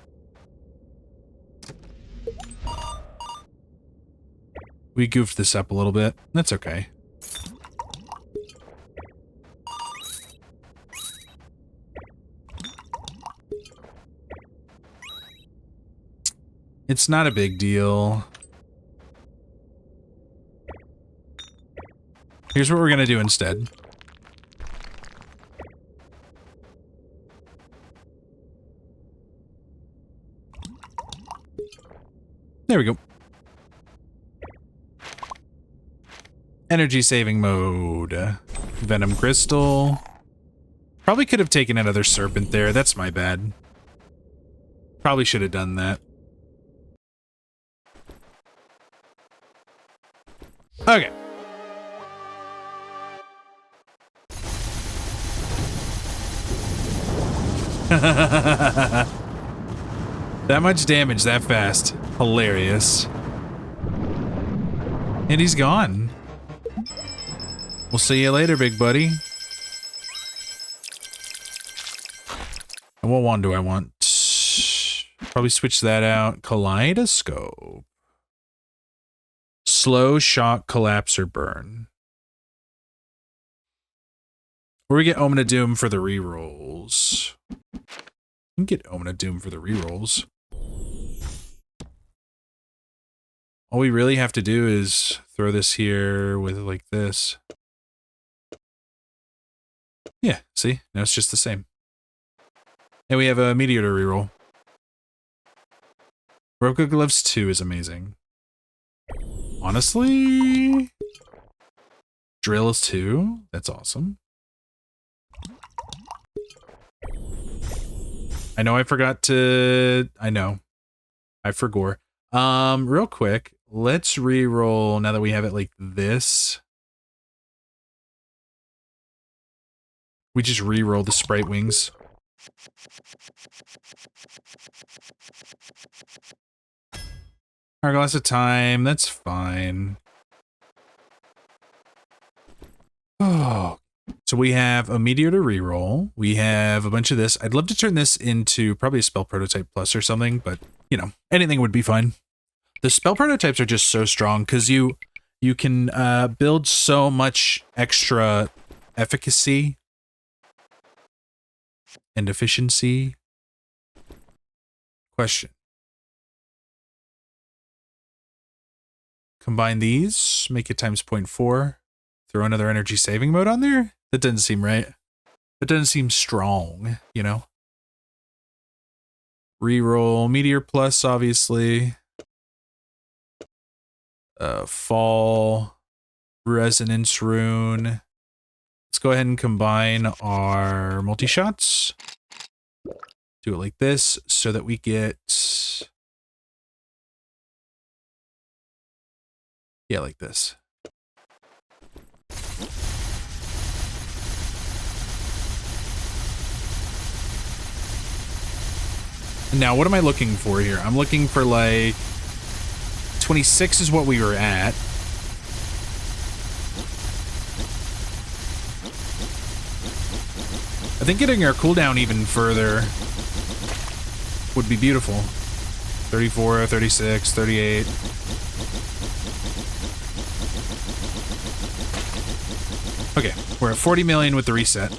We goofed this up a little bit. That's okay. It's not a big deal. Here's what we're gonna do instead. There we go. Energy saving mode. Venom crystal. Probably could have taken another serpent there. That's my bad. Probably should have done that. Okay. That much damage that fast. Hilarious. And he's gone. We'll see you later, big buddy. And what wand do I want? Probably switch that out. Kaleidoscope. Slow, shock, collapse, or burn. Or we get Omen of Doom for the rerolls. We can get Omen of Doom for the rerolls. All we really have to do is throw this here with like this. Yeah, see? Now it's just the same. And we have a Meteor to reroll. Roguelike Gloves 2 is amazing. Honestly? Drill is 2? That's awesome. I know I forgot to... I know. I forgot. Real quick, let's reroll now that we have it like this. We just reroll the sprite wings. Hourglass of Time, that's fine. Oh, so we have a Meteor to reroll. We have a bunch of this. I'd love to turn this into probably a Spell Prototype Plus or something, but, you know, anything would be fine. The Spell Prototypes are just so strong because you can build so much extra efficacy and efficiency. Question. Combine these, make it times 0.4. Throw another energy saving mode on there? That doesn't seem right. That doesn't seem strong, you know? Reroll Meteor Plus, obviously. Fall. Resonance Rune. Let's go ahead and combine our multi-shots. Do it like this so that we get... Yeah, like this. Now, what am I looking for here? I'm looking for, like... 26 is what we were at. I think getting our cooldown even further would be beautiful. 34, 36, 38. Okay, we're at 40 million with the reset.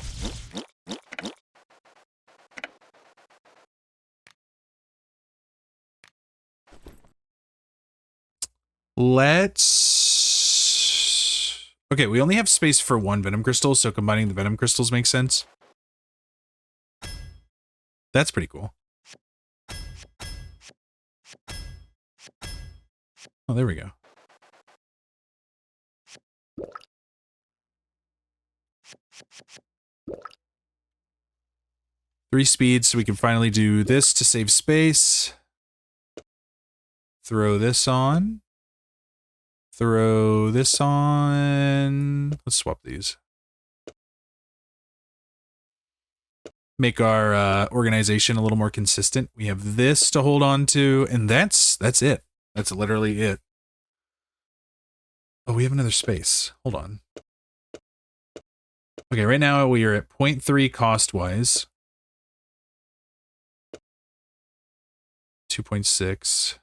Let's... Okay, we only have space for one Venom Crystal, so combining the Venom Crystals makes sense. That's pretty cool. Oh, there we go. Three speeds, so we can finally do this to save space. Throw this on. Throw this on. Let's swap these. Make our organization a little more consistent. We have this to hold on to, and that's it. That's literally it. Oh, we have another space. Hold on. Okay, right now we are at 0.3 cost-wise. 2.6.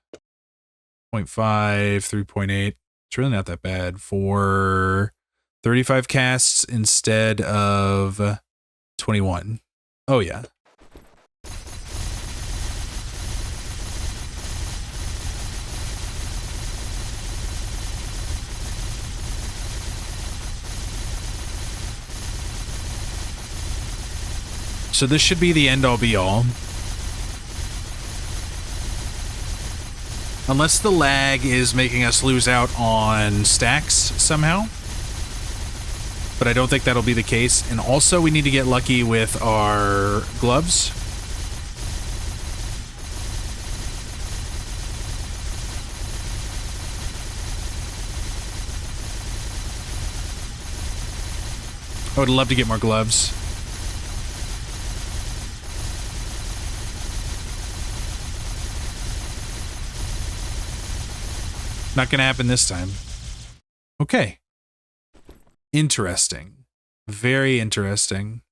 0.5, 3.8. It's really not that bad for 35 casts instead of 21. Oh, yeah. So this should be the end-all be-all. Unless the lag is making us lose out on stacks somehow. But I don't think that'll be the case. And also we need to get lucky with our gloves. I would love to get more gloves. Not gonna happen this time. Okay. Interesting. Very interesting.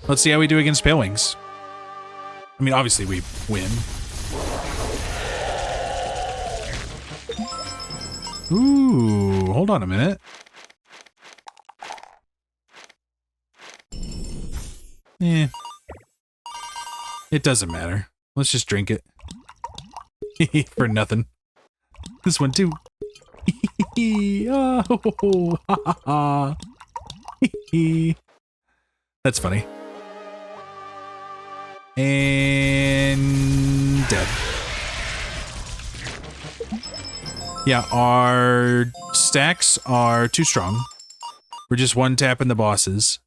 Let's see how we do against Pale Wings. I mean, obviously we win. Ooh, hold on a minute. Eh. It doesn't matter. Let's just drink it. For nothing. This one too. Oh, ha, ha, ha. That's funny. And dead. Yeah, our stacks are too strong. We're just one tapping the bosses.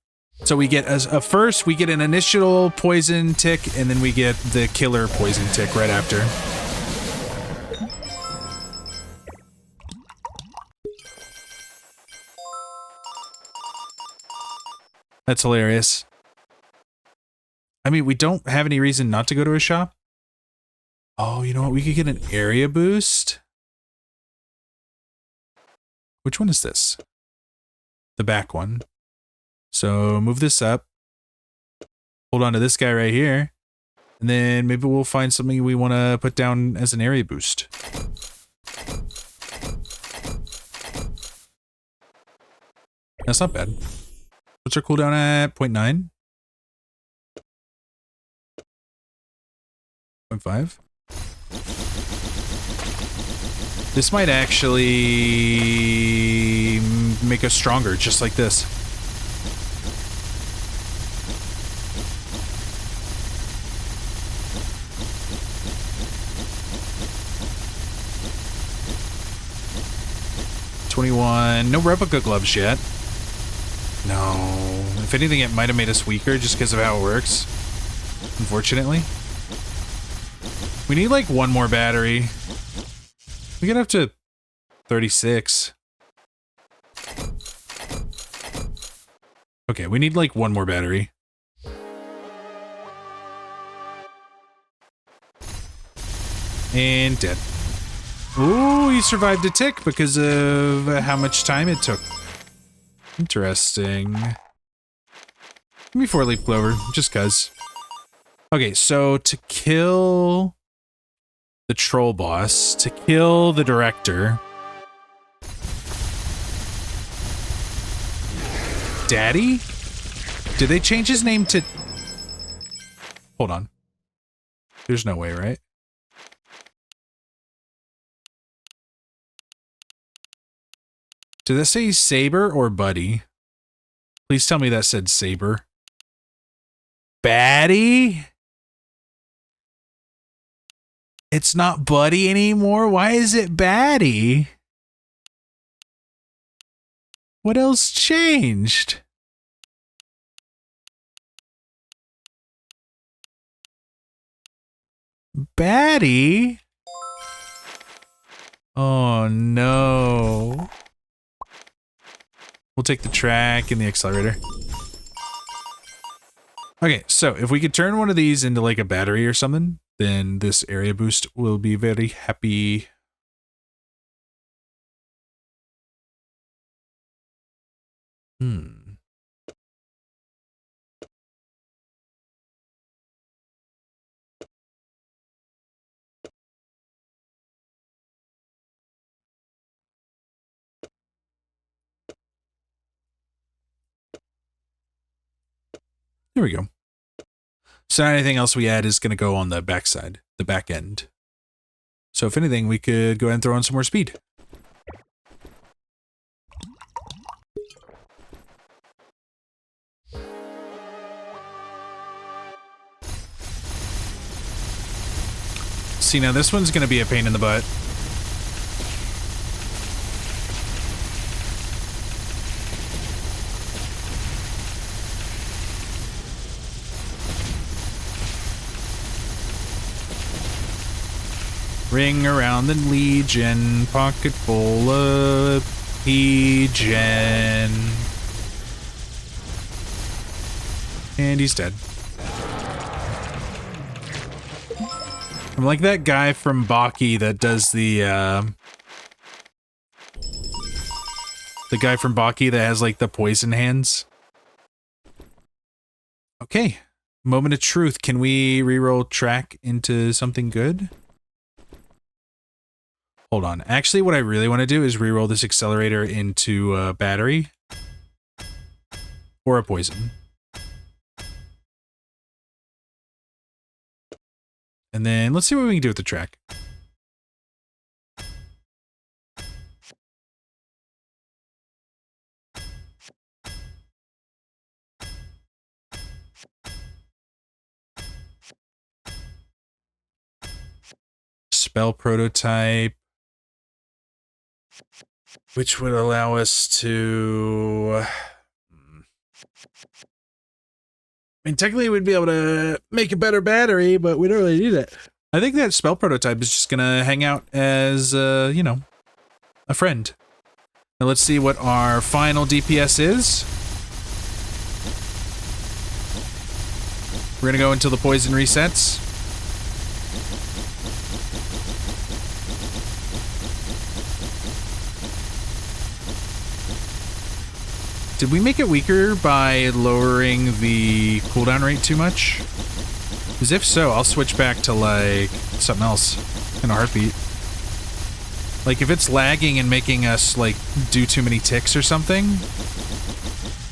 So we get first we get an initial poison tick, and then we get the killer poison tick right after. That's hilarious. I mean, we don't have any reason not to go to a shop. Oh, you know what? We could get an area boost. Which one is this? The back one. So move this up. Hold on to this guy right here. And then maybe we'll find something we want to put down as an area boost. That's not bad. What's our cooldown at? 0.9? 0.5? This might actually make us stronger, just like this. $21. No replica gloves yet. No. If anything, it might have made us weaker just because of how it works. Unfortunately. We need like one more battery. We get up to 36. Okay, we need like one more battery. And dead. Ooh, he survived a tick because of how much time it took. Interesting. Give me 4-leaf clover, just cuz. Okay, so to kill the troll boss, to kill the director. Daddy? Did they change his name to... Hold on. There's no way, right? Did that say Saber or Buddy? Please tell me that said Saber. Batty? It's not Buddy anymore? Why is it Batty? What else changed? Batty? Oh no. We'll take the track and the accelerator. Okay, so if we could turn one of these into like a battery or something, then this area boost will be very happy. There we go. So anything else we add is going to go on the backside, the back end. So if anything, we could go ahead and throw in some more speed. See, now this one's going to be a pain in the butt. Ring around the Legion, pocket full of Legion. And he's dead. I'm like that guy from Baki that does the guy from Baki that has like the poison hands. Okay. Moment of truth. Can we reroll track into something good? Hold on. Actually, what I really want to do is reroll this accelerator into a battery. Or a poison. And then let's see what we can do with the track. Spell prototype. Which would allow us to... I mean, technically we'd be able to make a better battery, but we don't really need it. I think that spell prototype is just gonna hang out as, you know, a friend. Now let's see what our final DPS is. We're gonna go until the poison resets. Did we make it weaker by lowering the cooldown rate too much? Because if so, I'll switch back to, like, something else in a heartbeat. Like, if it's lagging and making us, like, do too many ticks or something.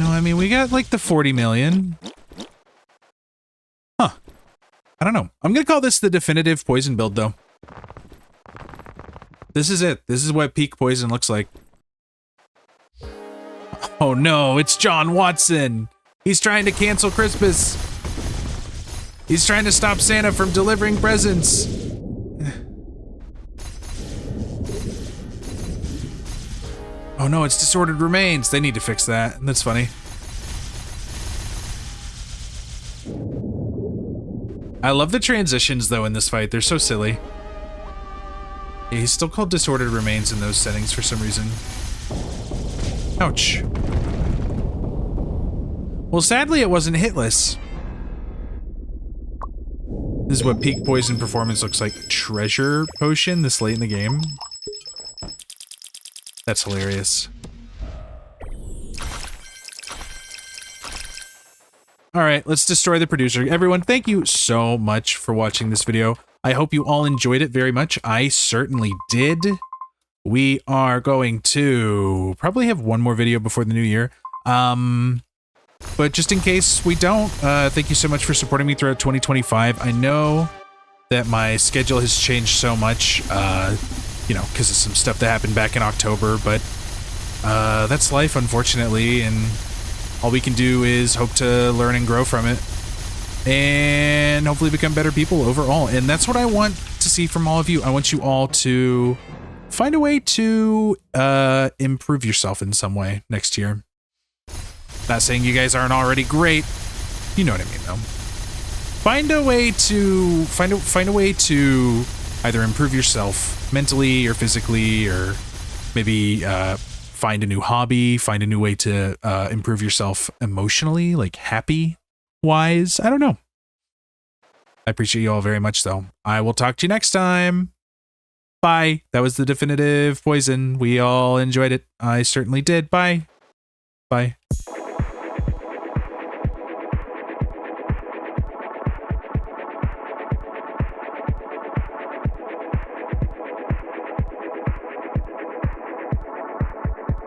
No, I mean, we got, like, the 40 million. Huh. I don't know. I'm gonna call this the definitive poison build, though. This is it. This is what peak poison looks like. Oh no, it's John Watson! He's trying to cancel Christmas! He's trying to stop Santa from delivering presents! Oh no, it's disordered remains! They need to fix that. That's funny. I love the transitions though in this fight, they're so silly. Yeah, he's still called disordered remains in those settings for some reason. Ouch. Well, sadly, it wasn't hitless. This is what peak poison performance looks like. Treasure potion this late in the game. That's hilarious. All right, let's destroy the producer. Everyone, thank you so much for watching this video. I hope you all enjoyed it very much. I certainly did. We are going to probably have one more video before the new year. But just in case we don't, thank you so much for supporting me throughout 2025. I know that my schedule has changed so much, you know, because of some stuff that happened back in October, but that's life, unfortunately, and all we can do is hope to learn and grow from it, and hopefully become better people overall. And that's what I want to see from all of you. I want you all to find a way to improve yourself in some way next year. Not saying you guys aren't already great. You know what I mean, though. Find a way to either improve yourself mentally or physically, or maybe find a new hobby, find a new way to improve yourself emotionally, like happy-wise. I don't know. I appreciate you all very much, though. I will talk to you next time. Bye. That was the definitive poison. We all enjoyed it. I certainly did. Bye. Bye.